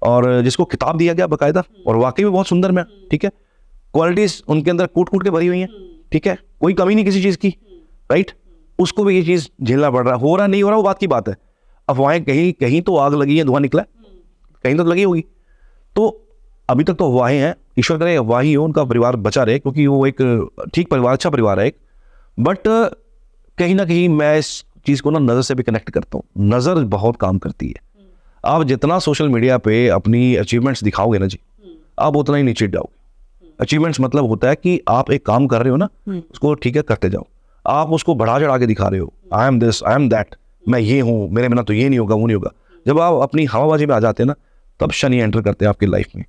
[SPEAKER 2] और जिसको खिताब दिया गया बाकायदा, और वाकई में बहुत सुंदर में, ठीक है, क्वालिटीज उनके अंदर कूट कूट के भरी हुई हैं, ठीक है, कोई कमी नहीं किसी चीज की, राइट, उसको भी ये चीज झेलना पड़ रहा है। हो रहा नहीं हो रहा वो बात की बात है, अफवाहें कहीं कहीं तो आग लगी है, धुआं निकला, कहीं तो लगी होगी। तो अभी तक तो अफवाहें हैं, ईश्वर करे अफवाह ही हो, उनका परिवार बचा रहे, क्योंकि वो एक ठीक परिवार, अच्छा परिवार है एक, बट कहीं ना कहीं मैं इस चीज़ को ना नज़र से भी कनेक्ट करता हूँ। नज़र बहुत काम करती है। आप जितना सोशल मीडिया पे अपनी अचीवमेंट्स दिखाओगे ना जी, आप उतना ही नीचे जाओगे। अचीवमेंट्स मतलब होता है कि आप एक काम कर रहे हो ना, उसको ठीक है करते जाओ, आप उसको बढ़ा चढ़ा के दिखा रहे हो, I am this, I am that, मैं ये हूँ, मेरे बिना तो ये नहीं होगा, वो नहीं होगा। जब आप अपनी हवाबाजी में आ जाते हैं ना, तब शनि एंटर करते हैं आपकी लाइफ में,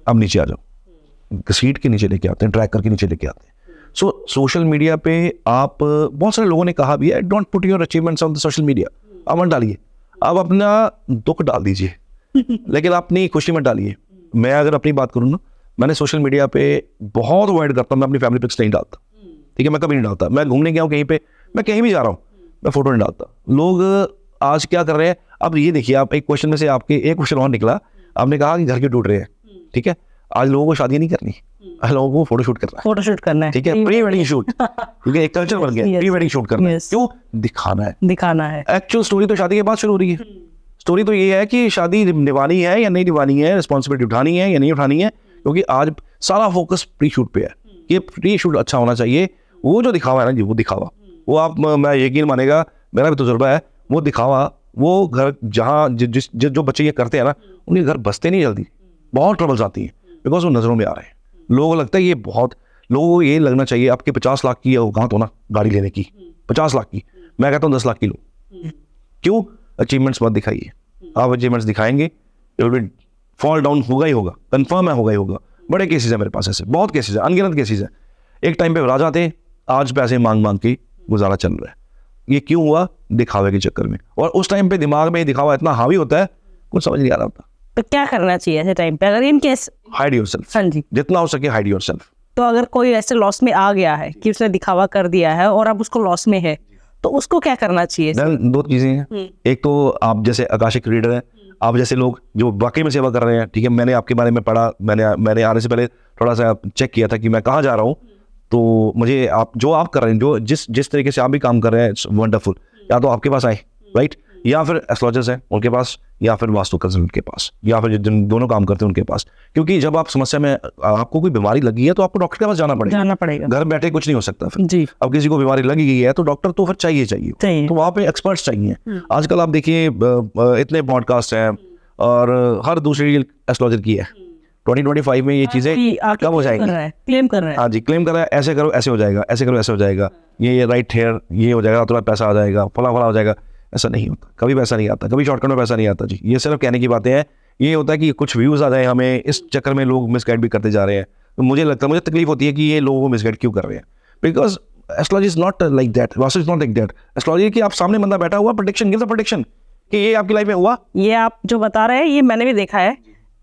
[SPEAKER 2] अब नीचे आ जाओ, घसीट के नीचे लेके आते हैं, ट्रैक करके नीचे लेके आते हैं। सो सोशल मीडिया पे आप, बहुत सारे लोगों ने कहा भी है, don't put your achievements on the social media, आप मत डालिए, आप अपना दुख डाल दीजिए, लेकिन अपनी खुशी मत डालिए। मैं अगर अपनी बात करूँ ना, मैंने सोशल मीडिया पे बहुत अवॉइड करता हूँ, मैं अपनी फैमिली पिक्स नहीं डालता, ठीक है, मैं कभी नहीं डालता। मैं घूमने गया हूँ कहीं पे, मैं कहीं भी जा रहा हूँ, मैं फोटो नहीं डालता। लोग आज क्या कर रहे हैं, अब ये देखिए, आप एक क्वेश्चन में से आपके एक क्वेश्चन और निकला, आपने कहा कि घर क्यों टूट रहे हैं, ठीक है, आज लोगों को शादी नहीं करनी, आज लोगों को फोटोशूट करना है,
[SPEAKER 1] फोटोशूट करना है,
[SPEAKER 2] ठीक है, प्री वेडिंग शूट, ठीक है, एक कल्चर बन गया, प्री वेडिंग शूट करना है, क्यों? दिखाना है। एक्चुअल स्टोरी तो शादी के बाद शुरू हो रही है। स्टोरी तो ये है कि शादी निभानी है या नहीं निभानी है, रिस्पॉन्सिबिलिटी उठानी है या नहीं उठानी है, क्योंकि आज सारा फोकस प्री शूट पे है। ये प्री शूट अच्छा होना चाहिए, वो जो दिखावा है ना जी, वो दिखावा, वो आप, मैं यकीन मानेगा, मेरा भी तजुर्बा है, वो दिखावा, वो घर जहाँ जो बच्चे ये करते हैं ना, उनके घर बसते नहीं जल्दी, बहुत ट्रबल्स आती हैं, बिकॉज वो नज़रों में आ रहे हैं। लोगों को लगता है ये बहुत, लोगों को ये लगना चाहिए आपके 50 लाख की औकात हो ना गाड़ी लेने की, 50 लाख की, मैं कहता हूँ 10 लाख की लो। क्यों? अचीवमेंट्स मत दिखाइए, आप अचीवमेंट्स दिखाएंगे, फॉल डाउन होगा ही होगा, कंफर्म है, होगा ही होगा। बड़े केसेस है मेरे पास, ऐसे बहुत केसेस है, अनगिनत केसेस है। एक टाइम पे राजा थे, आज पैसे मांग मांग के गुजारा चल रहा है। ये क्यों हुआ? दिखावे के चक्कर में। और उस टाइम पे दिमाग में दिखावा इतना हावी होता है, कुछ समझ नहीं आ रहा होता।
[SPEAKER 1] तो क्या करना चाहिए ऐसे टाइम पे, अगर इन केस?
[SPEAKER 2] हाइड योरसेल्फ,
[SPEAKER 1] हाँ जी,
[SPEAKER 2] जितना हो सके हाइड योरसेल्फ।
[SPEAKER 1] तो अगर कोई ऐसे लॉस में आ गया है कि उसने दिखावा कर दिया है और अब उसको लॉस में है, तो उसको क्या करना चाहिए?
[SPEAKER 2] दो चीजें हैं, एक तो आप जैसे आकाशिक रीडर हैं, आप जैसे लोग जो वाकई में सेवा कर रहे हैं, ठीक है, मैंने आपके बारे में पढ़ा, मैंने आने से पहले थोड़ा सा चेक किया था कि मैं कहाँ जा रहा हूँ, तो मुझे आप जो आप कर रहे हैं, जो जिस तरीके से आप भी काम कर रहे हैं, इट्स वंडरफुल। या तो आपके पास आए, राइट, या फिर एस्ट्रोलॉजर्स हैं उनके पास, या फिर वास्तु कंसल्टेंट के पास, या फिर जिन दोनों काम करते हैं उनके पास। क्योंकि जब आप समस्या में, आपको कोई बीमारी लगी है तो आपको डॉक्टर के पास जाना पड़ेगा, घर बैठे कुछ नहीं हो सकता फिर
[SPEAKER 1] जी।
[SPEAKER 2] अब किसी को बीमारी लगी गई है तो डॉक्टर तो फिर चाहिए, तो वहाँ पे एक्सपर्ट्स चाहिए। आजकल आप देखिए इतने पॉडकास्ट हैं, और हर दूसरी एस्ट्रोलॉजर की है। 2025 में ये चीजें कब हो जाएंगी?
[SPEAKER 1] क्लेम कर रहा है,
[SPEAKER 2] हाँ जी, क्लेम कर रहा है, ऐसे करो ऐसे हो जाएगा, ऐसे करो ऐसे हो जाएगा, ये राइट हेयर ये हो जाएगा, तुम्हारा पैसा आ जाएगा, फला फला हो जाएगा। ऐसा नहीं होता, कभी पैसा नहीं आता, कभी शॉर्टकट में पैसा नहीं आता जी। ये सिर्फ कहने की बातें हैं। ये होता है कि कुछ व्यूज आ जाए हमें, इस चक्कर में लोग मिसगाइड भी करते जा रहे हैं। तो मुझे लगता है, मुझे तकलीफ होती है कि ये लोगों को मिसगाइड क्यों कर रहे हैं, because astrology is not like that, vastu is not like that. Astrology की आप सामने बंदा बैठा हुआ, प्रेडिक्शन गिव्स अ प्रेडिक्शन कि ये आपकी लाइफ में हुआ।
[SPEAKER 1] ये आप जो बता रहे हैं, ये मैंने भी देखा है,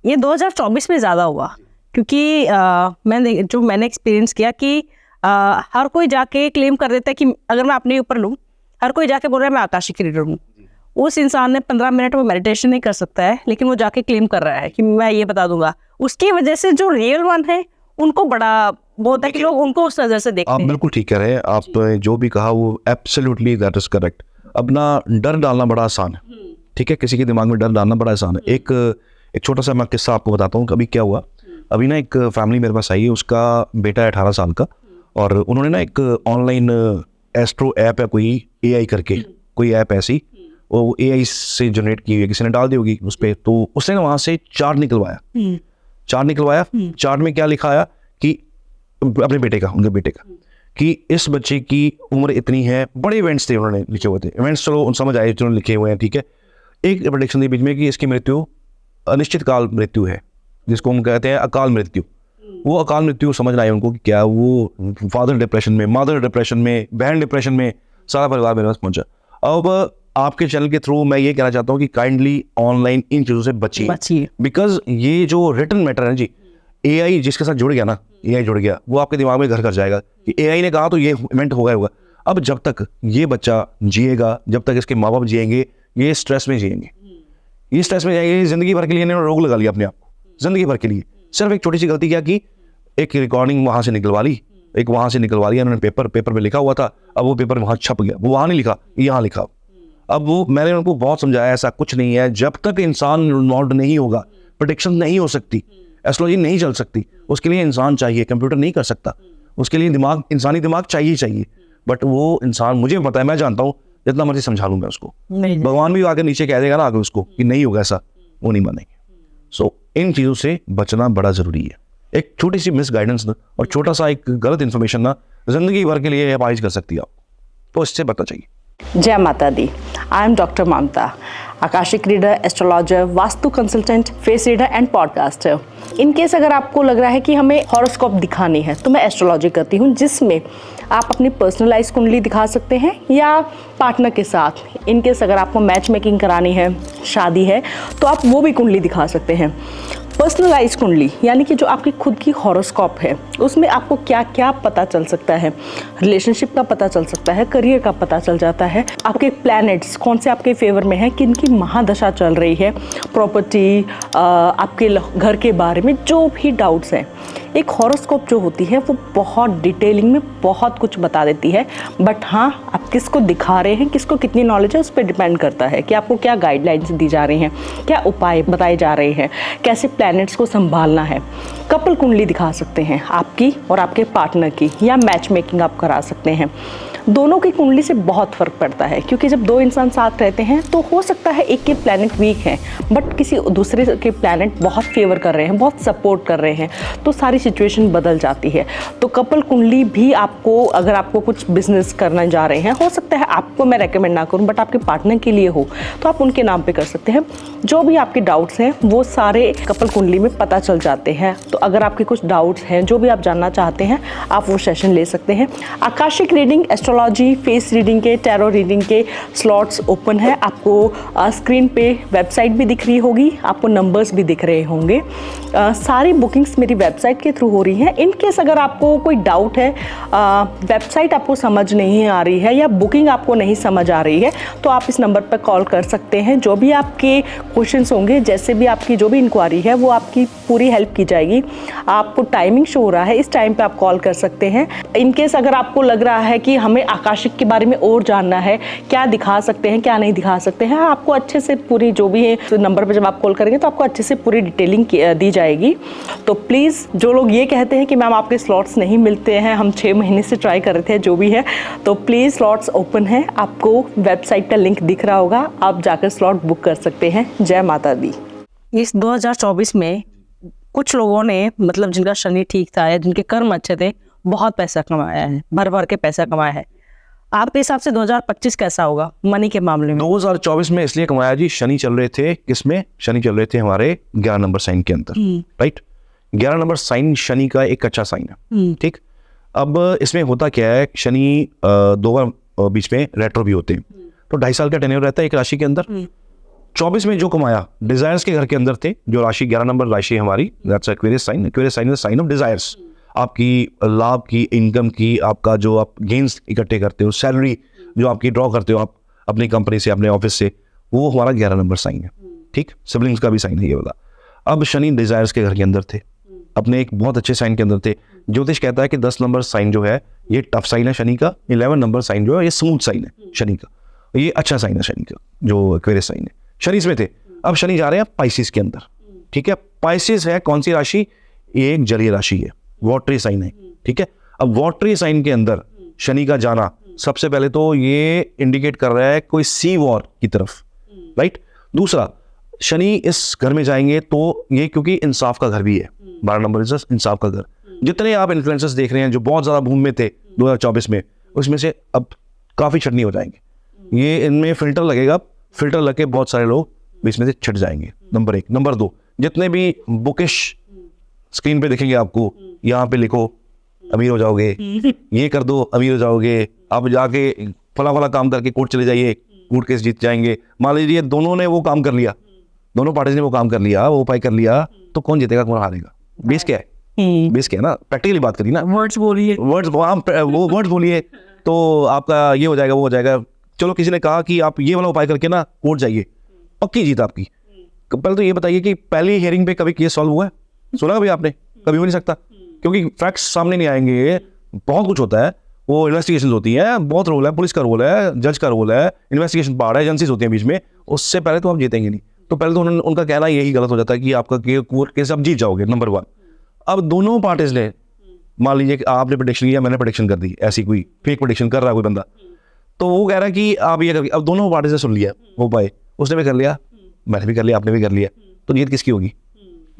[SPEAKER 1] ये 2024 में ज़्यादा हुआ, क्योंकि मैंने एक्सपीरियंस किया कि हर कोई जाके क्लेम कर देता है कि, अगर मैं अपने ऊपर लूँ, हर कोई जाके बोल रहा है मैं आकाशिक रीडर हूँ। उस इंसान ने 15 मिनट में मेडिटेशन नहीं कर सकता है, लेकिन वो जाके क्लेम कर रहा है कि मैं ये बता दूंगा। उसकी वजह से जो रियल वन है उनको बड़ा बहुत है कि लोग उनको उस नजर से देखते हैं।
[SPEAKER 2] आप बिल्कुल ठीक कह रहे हैं, आप जो भी कहा वो एब्सोल्युटली दैट इज करेक्ट। अपना डर डालना बड़ा आसान है, ठीक है, किसी के दिमाग में डर डालना बड़ा आसान है। एक छोटा सा मैं किस्सा आपको बताता हूँ। अभी क्या हुआ, अभी ना एक फैमिली मेरे पास आई है, उसका बेटा है 18 साल का, और उन्होंने ना एक ऑनलाइन एस्ट्रो ऐप है कोई, AI करके कोई ऐप ऐसी, वो AI से जनरेट की हुई है, किसी ने डाल दी होगी उस पर। तो उसने ना वहाँ से चार्ट निकलवाया, चार्ट में क्या लिखा आया कि अपने बेटे का, उनके बेटे का, कि इस बच्चे की उम्र इतनी है। बड़े इवेंट्स थे उन्होंने लिखे हुए थे, इवेंट्स चलो उन समझ आए जो लिखे हुए हैं, ठीक है। एक प्रेडिक्शन दी बीच में कि इसकी मृत्यु अनिश्चित काल मृत्यु है, जिसको हम कहते हैं अकाल मृत्यु, वो अकाल मृत्यु समझना है उनको कि क्या वो फादर डिप्रेशन में, मदर डिप्रेशन में, बहन डिप्रेशन में, सारा परिवार मेरे पास पहुंचा। अब आपके चैनल के थ्रू मैं ये कहना चाहता हूँ कि काइंडली ऑनलाइन इन चीज़ों से बचिए, बिकॉज ये जो रिटन मैटर है जी, AI जिसके साथ जुड़ गया ना, AI जुड़ गया, वो आपके दिमाग में घर कर जाएगा कि AI ने कहा तो ये इवेंट होगा। अब जब तक ये बच्चा जिएगा, जब तक इसके माँ बाप जिएंगे, ये स्ट्रेस में जिएंगे, ये स्ट्रेस में जाएंगे, जिंदगी भर के लिए इन्होंने रोग लगा लिया अपने आप को, जिंदगी भर के लिए। सिर्फ एक छोटी सी गलती क्या की, एक रिकॉर्डिंग वहाँ से निकलवा ली, एक वहाँ से निकलवा लिया उन्होंने, पेपर में लिखा हुआ था, अब वो पेपर वहाँ छप गया, वो वहाँ नहीं लिखा, यहाँ लिखा। अब वो मैंने उनको बहुत समझाया ऐसा कुछ नहीं है, जब तक इंसान इन्वॉल्व नहीं होगा प्रेडिक्शन नहीं हो सकती, एस्ट्रोलॉजी नहीं चल सकती, उसके लिए इंसान चाहिए, कंप्यूटर नहीं कर सकता, उसके लिए दिमाग, इंसानी दिमाग चाहिए। बट वो इंसान, मुझे पता है, मैं जानता हूँ, जितना मर्जी समझा लूँ मैं उसको, भगवान भी आगे नीचे कह देगा ना आगे उसको कि नहीं होगा ऐसा, वो नहीं मानेंगे। सो इन चीज़ों से बचना बड़ा ज़रूरी है। एक छोटी सी मिस गाइडेंस ना और छोटा सा एक गलत इन्फॉर्मेशन ना जिंदगी भर के लिए अपाइज कर सकती है आप, तो इससे बचना चाहिए।
[SPEAKER 1] जय माता दी। I am doctor Mamta, akashic reader, astrologer, vastu consultant, face reader and podcaster. In case अगर आपको लग रहा है कि हमें हॉरोस्कोप दिखानी है, तो मैं एस्ट्रोलॉजी करती हूँ, जिसमें आप अपनी पर्सनलाइज कुंडली दिखा सकते हैं या पार्टनर के साथ। इन केस अगर आपको मैच मेकिंग करानी है, शादी है, तो आप वो भी कुंडली दिखा सकते हैं। पर्सनलाइज कुंडली यानी कि जो आपकी खुद की हॉरोस्कोप है, उसमें आपको क्या क्या पता चल सकता है, रिलेशनशिप का पता चल सकता है, करियर का पता चल जाता है, आपके प्लैनेट्स कौन से आपके फेवर में हैं, किन की महादशा चल रही है, प्रॉपर्टी, आपके घर के बारे में जो भी डाउट्स हैं। एक हॉरोस्कोप जो होती है वो बहुत डिटेलिंग में बहुत कुछ बता देती है, बट हाँ, आप किसको दिखा रहे हैं, किसको कितनी नॉलेज है, उस पर डिपेंड करता है कि आपको क्या गाइडलाइंस दी जा रही हैं, क्या उपाय बताए जा रहे हैं, कैसे प्लैनेट्स को संभालना है। कपल कुंडली दिखा सकते हैं आपकी और आपके पार्टनर की, या मैच मेकिंग आप करा सकते हैं। दोनों की कुंडली से बहुत फ़र्क पड़ता है, क्योंकि जब दो इंसान साथ रहते हैं तो हो सकता है एक के प्लैनेट वीक हैं बट किसी दूसरे के प्लैनेट बहुत फेवर कर रहे हैं, बहुत सपोर्ट कर रहे हैं, तो सारी सिचुएशन बदल जाती है। तो कपल कुंडली भी आपको, अगर आपको कुछ बिजनेस करना जा रहे हैं, हो सकता है आपको मैं रेकमेंड ना करूं, बट आपके पार्टनर के लिए हो, तो आप उनके नाम पे कर सकते हैं। जो भी आपके डाउट्स हैं वो सारे कपल कुंडली में पता चल जाते हैं। तो अगर आपके कुछ डाउट्स हैं, जो भी आप जानना चाहते हैं, आप वो सेशन ले सकते हैं। Akashic reading, astrology, face reading के, टैरो रीडिंग के स्लॉट्स ओपन है। आपको स्क्रीन पे वेबसाइट भी दिख रही होगी, आपको नंबर्स भी दिख रहे होंगे। सारी बुकिंग्स मेरी वेबसाइट के थ्रू हो रही हैं। इन केस अगर आपको कोई डाउट है, वेबसाइट आपको समझ नहीं आ रही है या बुकिंग आपको नहीं समझ आ रही है, तो आप इस नंबर पर कॉल कर सकते हैं। जो भी आपके क्वेश्चंस होंगे, जैसे भी आपकी जो भी इंक्वायरी है, वो आपकी पूरी हेल्प की जाएगी। आपको टाइमिंग शो हो रहा है, इस टाइम पे आप कॉल कर सकते हैं। इन केस अगर आपको लग रहा है कि हमें आकाशिक के बारे में और जानना है, क्या दिखा सकते हैं, क्या नहीं दिखा सकते हैं, आपको अच्छे से पूरी जो भी है, तो नंबर पर जब आप कॉल करेंगे तो आपको अच्छे से पूरी डिटेलिंग दी जाएगी। तो प्लीज़, जो लोग ये कहते हैं कि मैम आपके स्लॉट्स नहीं मिलते हैं, हम 6 महीने से ट्राई कर रहे थे, जो भी है, तो प्लीज़ स्लॉट्स ओपन है। आपको वेबसाइट का लिंक दिख रहा होगा, आप जाकर स्लॉट बुक कर सकते हैं। जय माता दी। इस 2024 में कुछ लोगों ने, मतलब जिनका शनि ठीक था या जिनके कर्म अच्छे थे, बहुत पैसा कमाया है, भर भर के पैसा कमाया है। आपके हिसाब से 2025 कैसा होगा मनी के मामले में?
[SPEAKER 2] 2024 में इसलिए कमाया जी, शनि चल रहे थे किसमें? शनि चल रहे थे हमारे 11 नंबर साइन के अंदर, राइट। 11 नंबर साइन शनि का एक अच्छा साइन है, ठीक। अब इसमें होता क्या है, शनि 2 बार बीच में रेट्रो भी होते हैं, तो 2.5 साल का टेन्योर रहता है एक राशि के अंदर। 24 में जो कमाया डिजायर्स के घर के अंदर थे, जो राशि 11 नंबर राशि हमारी, that's Aquarius sign. Aquarius sign is sign of desires, आपकी लाभ की, इनकम की, आपका जो आप गेन्स इकट्ठे करते हो, सैलरी जो आपकी ड्रॉ करते हो आप अपनी कंपनी से, अपने ऑफिस से, वो हमारा 11 नंबर साइन है, ठीक। सिबलिंग्स का भी साइन है ये वाला। अब शनि डिजायर्स के घर के अंदर थे, अपने एक बहुत अच्छे साइन के अंदर थे। ज्योतिष कहता है कि 10 नंबर साइन जो है ये टफ साइन है शनि का, 11 नंबर साइन जो है ये स्मूथ साइन है शनि का, ये अच्छा साइन है शनि का, जो एक्वेरियस साइन है। शनि इसमें थे, अब शनि जा रहे हैं पाइसिस के अंदर, ठीक है। पाइसिस है कौन सी राशि? ये एक जलीय राशि है, वाटरी साइन है, ठीक है। अब वाटरी साइन के अंदर शनि का जाना, सबसे पहले तो ये इंडिकेट कर रहा है कोई सी वॉर की तरफ, राइट। दूसरा, शनि इस घर में जाएंगे तो ये क्योंकि इंसाफ का घर भी है, 12 नंबर इज इंसाफ का घर। जितने आप इन्फ्लुएंसर्स देख रहे हैं जो बहुत ज्यादा बूम में थे 2024 में, उसमें से अब काफी छटनी हो जाएंगे। ये इनमें फिल्टर लगेगा, फिल्टर लग के बहुत सारे लोग इसमें से छट जाएंगे, नंबर 1। नंबर 2, जितने भी बुकिश स्क्रीन पे दिखेंगे आपको, यहाँ पे लिखो अमीर हो जाओगे, ये कर दो अमीर हो जाओगे, आप जाके फला फला काम करके कोर्ट चले जाइए, कोर्ट केस जीत जाएंगे। मान लीजिए दोनों ने वो काम कर लिया, दोनों पार्टीज ने वो काम कर लिया, वो उपाय कर लिया, तो कौन जीतेगा कौन हारेगा? बेस क्या है? बेस क्या है ना, प्रैक्टिकली बात करिए ना,
[SPEAKER 1] वर्ड्स बोलिए,
[SPEAKER 2] वो वर्ड्स बोलिए तो आपका ये हो जाएगा वो हो जाएगा। चलो किसी ने कहा कि आप ये वाला उपाय करके ना कोर्ट जाइए, पक्की जीत आपकी। पहले तो ये बताइए कि पहली हियरिंग पे कभी केस सॉल्व हुआ है? सुना कभी आपने? कभी हो नहीं सकता, क्योंकि फैक्ट्स सामने नहीं आएंगे। बहुत कुछ होता है, वो इन्वेस्टिगेशन होती है, बहुत रोल है, पुलिस का रोल है, जज का रोल है, इन्वेस्टिगेशन पार्ट है, एजेंसीज होती हैं बीच में, उससे पहले तो आप जीतेंगे नहीं। तो पहले तो उनका कहना यही गलत हो जाता है कि आपका कोर्ट केस आप जीत जाओगे, नंबर 1। अब दोनों पार्टीज ने, मान लीजिए कि आपने प्रेडिक्शन किया, मैंने प्रेडिक्शन कर दी, ऐसी कोई फेक प्रेडिक्शन कर रहा है कोई बंदा, तो वो कह रहा है कि आप ये करके, अब दोनों पार्टीज ने सुन लिया वो पाए, उसने भी कर लिया, मैंने भी कर लिया, आपने भी कर लिया, तो जीत किसकी होगी?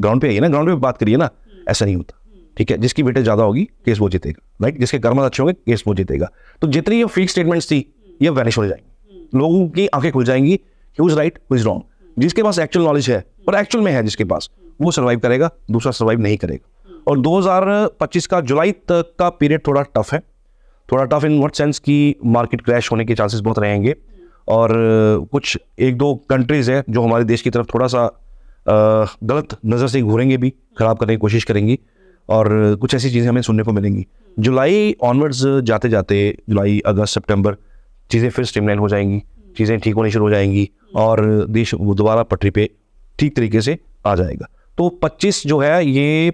[SPEAKER 2] ग्राउंड पे आइए ना, ग्राउंड पे बात करिए ना। ऐसा नहीं होता, ठीक है? जिसकी वेटेज ज्यादा होगी केस वो जीतेगा, राइट? जिसके कर्म अच्छे होंगे केस वो जीतेगा। तो जितनी ये फेक स्टेटमेंट्स थी ये वैनिश हो जाएंगी, लोगों की आंखें खुल जाएंगी, who is right who is wrong. जिसके पास एक्चुअल नॉलेज है और एक्चुअल में है जिसके पास, वो सर्वाइव करेगा, दूसरा सर्वाइव नहीं करेगा। और 2025 का जुलाई तक का पीरियड थोड़ा टफ है, थोड़ा टफ इन व्हाट सेंस कि मार्केट क्रैश होने के चांसेस बहुत रहेंगे, और कुछ 1-2 कंट्रीज है जो हमारे देश की तरफ थोड़ा सा गलत नज़र से घूरेंगे भी, खराब करने की कोशिश करेंगी, और कुछ ऐसी चीज़ें हमें सुनने को मिलेंगी। जुलाई ऑनवर्ड्स जाते जाते, जुलाई अगस्त सितंबर, चीज़ें फिर स्ट्रीमलाइन हो जाएंगी, चीज़ें ठीक होनी शुरू हो जाएंगी, और देश दोबारा पटरी पे ठीक तरीके से आ जाएगा। तो 25 जो है ये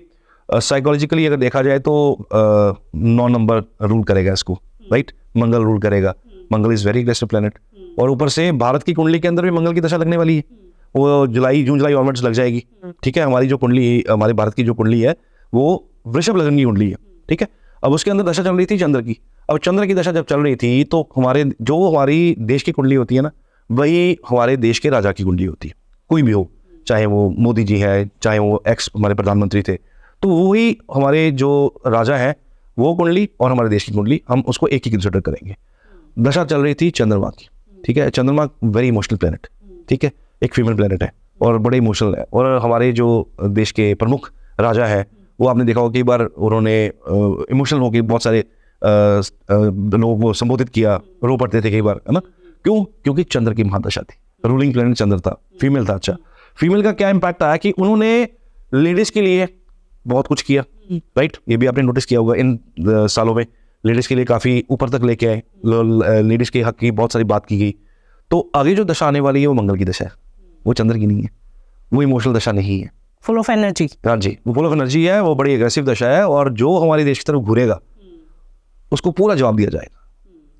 [SPEAKER 2] साइकोलॉजिकली अगर देखा जाए तो 9 नंबर रूल करेगा इसको, राइट? मंगल रूल करेगा। मंगल इज़ वेरी एग्रेसिव प्लैनेट, और ऊपर से भारत की कुंडली के अंदर भी मंगल की दशा लगने वाली है, वो जून जुलाई ऑनवर्ड्स लग जाएगी, ठीक है? हमारी जो कुंडली, हमारे भारत की जो कुंडली है वो वृषभ लग्न की कुंडली है, ठीक है? अब उसके अंदर दशा चल रही थी चंद्र की। अब चंद्र की दशा जब चल रही थी तो हमारी देश की कुंडली होती है ना, वही हमारे देश के राजा की कुंडली होती है, कोई भी हो, चाहे वो मोदी जी है, चाहे वो एक्स हमारे प्रधानमंत्री थे, तो वही हमारे जो राजा हैं वो कुंडली और हमारे देश की कुंडली, हम उसको एक ही कंसिडर करेंगे। दशा चल रही थी चंद्रमा की, ठीक है? चंद्रमा वेरी इमोशनल प्लैनेट, ठीक है? एक फीमेल प्लैनेट है और बड़े इमोशनल है, और हमारे जो देश के प्रमुख राजा है वो आपने देखा होगा कई बार उन्होंने इमोशनल होकर बहुत सारे लोगों को संबोधित किया, रो पड़ते थे कई बार, है ना? क्यों? क्योंकि चंद्र की महादशा थी, रूलिंग प्लैनेट चंद्र था, फीमेल था। अच्छा, फीमेल का क्या इम्पैक्ट आया कि उन्होंने लेडीज के लिए बहुत कुछ किया, राइट? ये भी आपने नोटिस किया होगा इन सालों में, लेडीज के लिए काफ़ी ऊपर तक लेके आए, लेडीज के हक की बहुत सारी बात की गई। तो आगे जो दशा आने वाली है वो मंगल की दशा है, वो चंद्र की नहीं है, वो इमोशनल दशा नहीं है,
[SPEAKER 1] फुल ऑफ एनर्जी।
[SPEAKER 2] हाँ जी, वो फुल ऑफ एनर्जी है, वो बड़ी एग्रेसिव दशा है, और जो हमारे देश की तरफ घूरेगा उसको पूरा जवाब दिया जाएगा।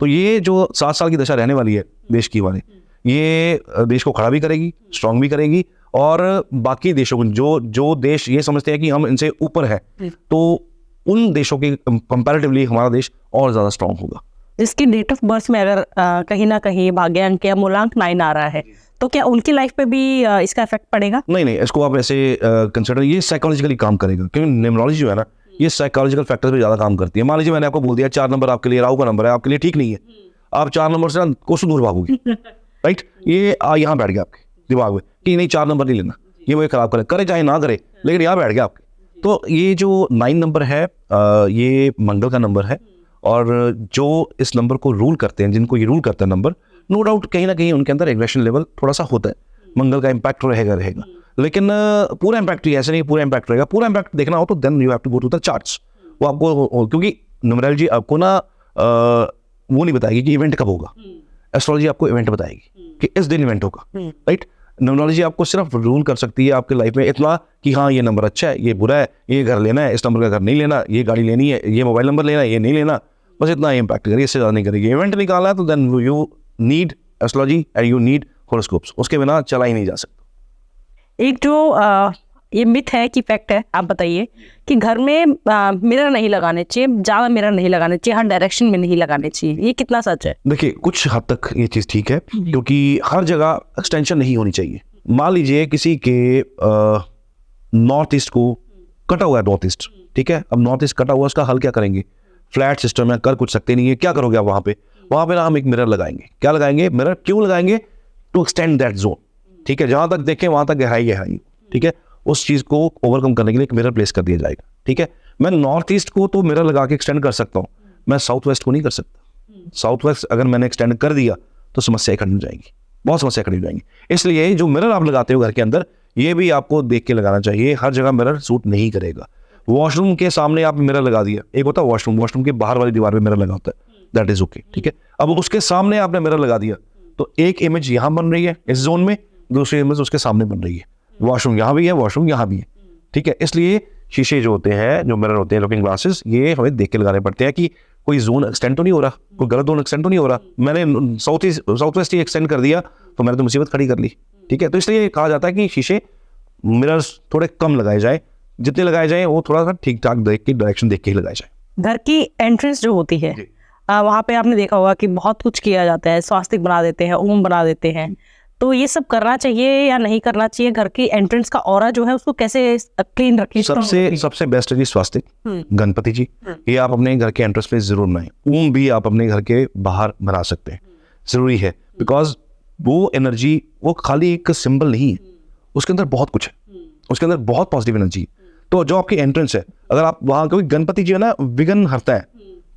[SPEAKER 2] तो ये जो 7 साल की दशा रहने वाली है देश की हमारे, ये देश को खड़ा भी करेगी, स्ट्रांग भी करेगी, और बाकी देशों को, जो देश ये समझते हैं कि हम इनसे ऊपर है, तो उन देशों के कंपैरेटिवली हमारा देश और ज़्यादा स्ट्रांग होगा।
[SPEAKER 1] इसकी डेट ऑफ बर्थ में अगर कहीं ना कहीं भाग्यांक या मूलांक 9 आ रहा है, तो क्या उनकी लाइफ पे भी इसका इफेक्ट पड़ेगा?
[SPEAKER 2] नहीं, इसको आप ऐसे कंसिडर, ये साइकोलॉजिकली काम करेगा, क्योंकि न्यूमरोलॉजी जो है ना, ये साइकोलॉजिकल फैक्टर पे ज़्यादा काम करती है। मान लीजिए मैंने आपको बोल दिया 4 नंबर आपके लिए राहु का नंबर है, आपके लिए ठीक नहीं है, आप 4 नंबर से कोसों दूर भागोगे, राइट? ये यहाँ बैठ गया आपके दिमाग में कि नहीं 4 नंबर नहीं लेना, ये मुझे खराब करे चाहे ना करे, लेकिन यहाँ बैठ गया आपके। तो ये जो 9 नंबर है, ये मंगल का नंबर है, और जो इस नंबर को रूल करते हैं, जिनको ये रूल करता है नंबर, नो डाउट कहीं ना कहीं उनके अंदर एग्रेशन लेवल थोड़ा सा होता है, मंगल का इम्पैक्ट रहेगा, लेकिन पूरा इम्पैक्ट ही ऐसे नहीं, पूरा इम्पैक्ट रहेगा। पूरा इम्पैक्ट देखना हो तो then you have to go to the charts. वो आपको, क्योंकि न्यूमरोलॉजी आपको ना वो नहीं बताएगी कि इवेंट कब होगा, एस्ट्रोलॉजी आपको इवेंट बताएगी कि इस दिन इवेंट होगा, राइट? न्यूमरोलॉजी आपको सिर्फ रूल कर सकती है आपके लाइफ में इतना कि हाँ ये नंबर अच्छा है, ये बुरा है, ये घर लेना है, इस नंबर का घर नहीं लेना, ये गाड़ी लेनी है, ये मोबाइल नंबर लेना है, ये नहीं लेना, बस इतना ही इम्पैक्ट करेगी, इससे ज़्यादा नहीं करेगी। इवेंट निकालना है तो then you need astrology and you need horoscopes, उसके बिना चला ही नहीं जा सकता।
[SPEAKER 1] एक जो ये मिथ है कि फैक्ट है, आप बताइए कि घर में मिरर नहीं लगाने चाहिए, ज़्यादा मिरर नहीं लगाने चाहिए, हर डायरेक्शन में नहीं लगाने चाहिए, ये कितना सच है?
[SPEAKER 2] देखिए, कुछ हद तक ये चीज़ ठीक है, क्योंकि हर जगह एक्सटेंशन नहीं होनी चाहिए। मान लीजिए किसी के नॉर्थ ईस्ट को कटा हुआ है, नॉर्थ ईस्ट, ठीक है? अब नॉर्थ ईस्ट कटा हुआ, उसका हल क्या करेंगे? फ्लैट सिस्टम है, कर कुछ सकते नहीं है, क्या करोगे आप वहाँ पे? वहाँ पे ना हम एक मिरर लगाएंगे। क्या लगाएंगे? मिरर क्यों लगाएंगे? टू एक्सटेंड दैट जोन, ठीक है? जहाँ तक देखें वहाँ तक गहराई, ठीक है? उस चीज़ को ओवरकम करने के लिए एक मिरर प्लेस कर दिया जाएगा, ठीक है। मैं नॉर्थ ईस्ट को तो मिरर लगा के एक्सटेंड कर सकता हूँ, मैं साउथ वेस्ट को नहीं कर सकता। साउथ वेस्ट अगर मैंने एक्सटेंड कर दिया तो समस्याएं खड़ी हो जाएंगी, बहुत समस्या खड़ी हो जाएंगी। इसलिए जो मिरर आप लगाते हो घर के अंदर, ये भी आपको देख के लगाना चाहिए। हर जगह मिरर सूट नहीं करेगा। वॉशरूम के सामने आप मिरर लगा दिया, एक होता है वॉशरूम के बाहर वाली दीवार पे मिरर लगा होता है, दैट इज ओके, ठीक है। अब उसके सामने आपने मिरर लगा दिया तो एक इमेज यहाँ बन रही है इस जोन में, दूसरी इमेज उसके सामने बन रही है। वॉशरूम यहाँ भी है, वॉशरूम यहाँ भी है, ठीक है। इसलिए शीशे जो होते हैं, जो मिरर होते हैं, लुकिंग ग्लासेस, ये हमें देख के लगाने पड़ते हैं कि कोई जोन एक्सटेंड तो नहीं हो रहा, कोई गलत जोन एक्सटेंड तो नहीं हो रहा। मैंने साउथ वेस्ट ही एक्सटेंड कर दिया तो मैंने तो मुसीबत खड़ी कर ली, ठीक है। तो इसलिए कहा जाता है कि शीशे मिरर्स थोड़े कम लगाए जाए, जितने लगाए जाए वो थोड़ा सा ठीक ठाक देख के, डायरेक्शन देख के ही लगाए जाए।
[SPEAKER 1] घर की एंट्रेंस जो होती है, वहाँ पे आपने देखा होगा कि बहुत कुछ किया जाता है, स्वास्तिक बना देते हैं, ओम बना देते हैं। तो ये सब करना चाहिए या नहीं करना चाहिए? घर की एंट्रेंस का ऑरा जो है उसको कैसे क्लीन रखें?
[SPEAKER 2] सबसे बेस्ट है जी स्वास्तिक, गणपति जी, ये आप अपने घर के एंट्रेंस पे जरूर बनाएं। ओम भी आप अपने घर के बाहर बना सकते हैं, जरूरी है, बिकॉज वो एनर्जी वो खाली एक सिंबल नहीं है, उसके अंदर बहुत कुछ है, उसके अंदर बहुत पॉजिटिव एनर्जी। तो जो आपकी एंट्रेंस है, अगर आप वहाँ, क्योंकि गणपति जी है ना विघ्न हरता है,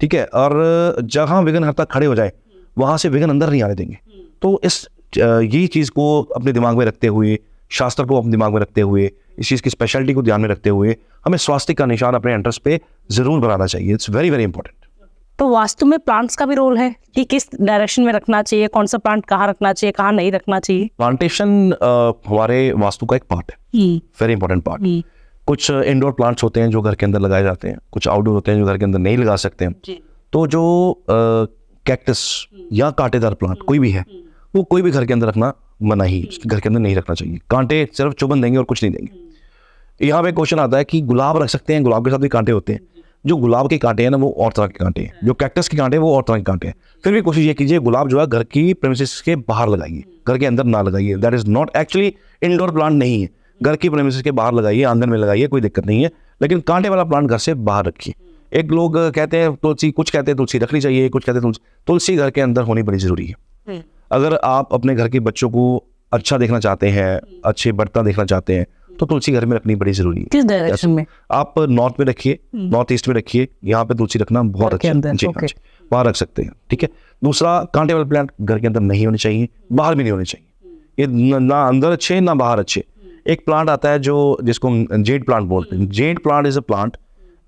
[SPEAKER 2] ठीक है, और जहाँ विघ्न हरता खड़े हो जाए वहां से विघ्न अंदर नहीं आने देंगे। तो इस यही चीज को अपने दिमाग में रखते हुए, शास्त्र को अपने दिमाग में रखते हुए, इस चीज की स्पेशलिटी को ध्यान में रखते हुए हमें स्वास्तिक का निशान अपने एंट्रेंस पे जरूर बनाना चाहिए। It's very very important.
[SPEAKER 1] तो वास्तु में प्लांट्स का भी रोल है कि किस डायरेक्शन में रखना चाहिए, कौन सा प्लांट कहाँ रखना चाहिए, कहाँ नहीं रखना चाहिए?
[SPEAKER 2] प्लांटेशन हमारे वास्तु का एक पार्ट है, वेरी इंपॉर्टेंट पार्ट। कुछ इंडोर प्लांट्स होते हैं जो घर के अंदर लगाए जाते हैं, कुछ आउटडोर होते हैं जो घर के अंदर नहीं लगा सकते हैं। तो जो कैक्टस या कांटेदार प्लांट कोई भी है, वो कोई भी घर के अंदर रखना मना ही, घर के अंदर नहीं रखना चाहिए। कांटे सिर्फ चुभन देंगे और कुछ नहीं देंगे। यहाँ पे क्वेश्चन आता है कि गुलाब रख सकते हैं, गुलाब के साथ भी कांटे होते हैं। जो गुलाब के कांटे हैं ना, वो और तरह के कांटे हैं, जो कैक्टस के कांटे हैं वो और तरह के कांटे हैं। फिर भी कोशिश ये कीजिए गुलाब जो है घर की प्रेमिसेस के बाहर लगाइए, घर के अंदर ना लगाइए। That is not actually indoor plant नहीं है, घर की प्रेमिसेस के बाहर लगाइए, आंगन में लगाइए, कोई दिक्कत नहीं है। लेकिन कांटे वाला प्लांट घर से बाहर रखिए। एक लोग कहते हैं तुलसी, कुछ कहते हैं तुलसी रखनी चाहिए, कुछ कहते हैं तुलसी घर के अंदर होनी बड़ी जरूरी है। अगर आप अपने घर के बच्चों को अच्छा देखना चाहते हैं, अच्छे बढ़ता देखना चाहते हैं, तो तुलसी घर में रखनी बड़ी जरूरी है।
[SPEAKER 1] किस डायरेक्शन में?
[SPEAKER 2] आप नॉर्थ में रखिए, नॉर्थ ईस्ट में रखिए, यहाँ पे तुलसी रखना बहुत अच्छा है जी, हाँ जी, वहाँ रख सकते हैं, ठीक है। दूसरा, कांटे वाले प्लांट घर के अंदर नहीं होने चाहिए, बाहर भी नहीं होने चाहिए। ये ना अंदर अच्छे ना बाहर अच्छे। एक प्लांट आता है जो जिसको जेड प्लांट बोलते हैं। Jade plant is a plant,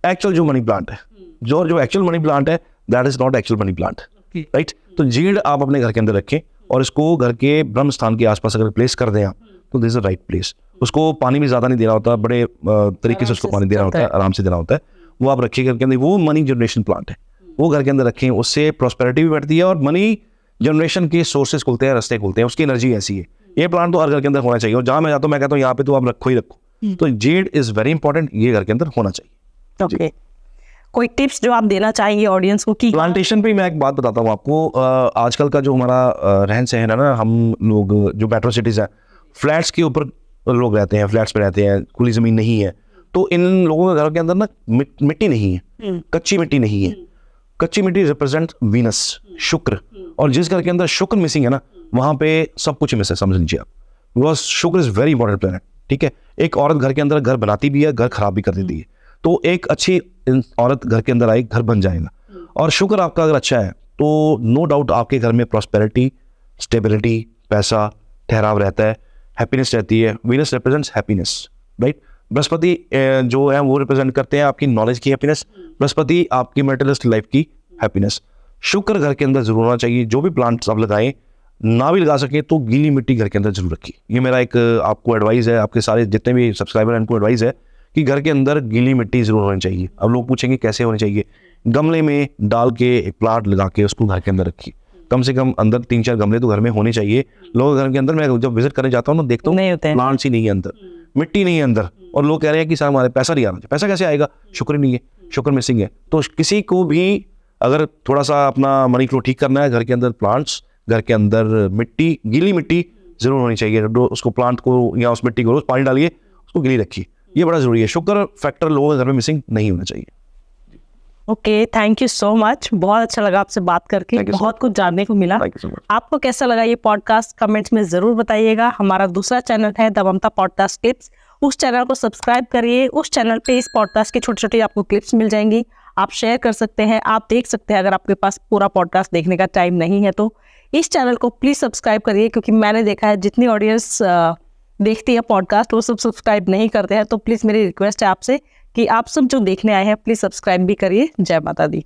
[SPEAKER 2] actual जो मनी प्लांट है, जो एक्चुअल मनी प्लांट है, that is not actual money plant, right. तो जेड आप अपने घर के अंदर रखें और इसको घर के ब्रह्म स्थान के आसपास अगर प्लेस कर दें आप, तो this is the right place. उसको पानी भी ज्यादा नहीं देना होता, बड़े तरीके से उसको पानी देना होता है, आराम से देना होता है। वो आप रखिए घर के अंदर, वो मनी जनरेशन प्लांट है, वो घर के अंदर रखें। उससे प्रॉस्पेरिटी भी बढ़ती है और मनी जनरेशन के सोर्सेज खुलते हैं, रास्ते खुलते हैं। उसकी एनर्जी ऐसी है। ये प्लांट तो हर घर के अंदर होना चाहिए। और जहाँ मैं जाता हूँ मैं कहता हूँ यहाँ पे तो आप रखो ही रखो। तो जेड इज वेरी इंपॉर्टेंट, ये घर के अंदर होना चाहिए।
[SPEAKER 1] ओके, कोई टिप्स जो आप देना चाहेंगे ऑडियंस को? कि
[SPEAKER 2] प्लांटेशन पे मैं एक बात बताता हूँ आपको। आजकल का जो हमारा रहन सहन है ना, हम लोग जो मेट्रो सिटीज है, फ्लैट्स के ऊपर लोग रहते हैं, फ्लैट्स पे रहते हैं, खुली जमीन नहीं है। तो इन लोगों के घर के अंदर ना मिट्टी नहीं है, कच्ची मिट्टी नहीं है। कच्ची मिट्टी रिप्रेजेंट वीनस, शुक्र। और जिस घर के अंदर शुक्र मिसिंग है ना, वहाँ पे सब कुछ मिस है, समझ लीजिए आप। बिकॉज शुक्र इज वेरी इंपॉर्टेंट प्लैनेट, ठीक है। एक औरत घर के अंदर घर बनाती भी है, घर खराब भी कर देती है। तो एक अच्छी औरत घर के अंदर आई, घर बन जाएगा। और शुक्र आपका अगर अच्छा है तो नो डाउट आपके घर में प्रॉस्पेरिटी, स्टेबिलिटी, पैसा, ठहराव रहता है, हैप्पीनेस रहती है। Venus represents happiness, right. Brihaspati जो है वो रिप्रेजेंट करते हैं आपकी नॉलेज की हैप्पीनेस। बृहस्पति आपकी मेटलिस्ट लाइफ की हैप्पीनेस। शुक्र घर के अंदर जरूर होना चाहिए। जो भी प्लांट्स आप लगाएं, ना भी लगा सके तो गीली मिट्टी घर के अंदर जरूर रखिए। ये मेरा एक आपको एडवाइस है, आपके सारे जितने भी सब्सक्राइबर हैं उनको एडवाइस है कि घर के अंदर गीली मिट्टी जरूर होनी चाहिए। अब लोग पूछेंगे कैसे होनी चाहिए? गमले में डाल के एक प्लांट लगा के उसको घर के अंदर रखिए। कम से कम अंदर 3-4 गमले तो घर में होने चाहिए। लोग घर के अंदर, मैं जब विजिट करने जाता हूँ ना, देखता हूँ प्लांट्स ही नहीं है अंदर, मिट्टी नहीं है अंदर। और लोग कह रहे हैं कि सर हमारे पैसा नहीं आ रहा। पैसा कैसे आएगा? शुक्र नहीं है, शुक्र मिसिंग है। तो किसी को भी अगर थोड़ा सा अपना मनी फ्लो ठीक करना है, घर के अंदर प्लांट्स, घर के अंदर मिट्टी, गीली मिट्टी जरूर होनी चाहिए। उसको प्लांट को या उस मिट्टी को रोज पानी डालिए, उसको गीली रखिए, ये बड़ा जरूरी है। शुक्र फैक्टर लोगों के घर में मिसिंग नहीं होना चाहिए।
[SPEAKER 1] Okay, thank you so much. बहुत अच्छा लगा आपसे बात करके,
[SPEAKER 2] Thank you so
[SPEAKER 1] बहुत कुछ जानने को मिला।
[SPEAKER 2] Thank you so much.
[SPEAKER 1] आपको कैसा लगा ये पॉडकास्ट कमेंट्स में ज़रूर बताइएगा। हमारा दूसरा चैनल है द ममता पॉडकास्ट क्लिप्स, उस चैनल को सब्सक्राइब करिए। उस चैनल पे इस पॉडकास्ट की छोटी छोटी आपको क्लिप्स मिल जाएंगी, आप शेयर कर सकते हैं, आप देख सकते हैं। अगर आपके पास पूरा पॉडकास्ट देखने का टाइम नहीं है तो इस चैनल को प्लीज़ सब्सक्राइब करिए, क्योंकि मैंने देखा है जितनी ऑडियंस देखती है पॉडकास्ट वो सब सब्सक्राइब नहीं करते हैं। तो प्लीज़ मेरी रिक्वेस्ट है आपसे कि आप सब जो देखने आए हैं प्लीज़ सब्सक्राइब भी करिए। जय माता दी।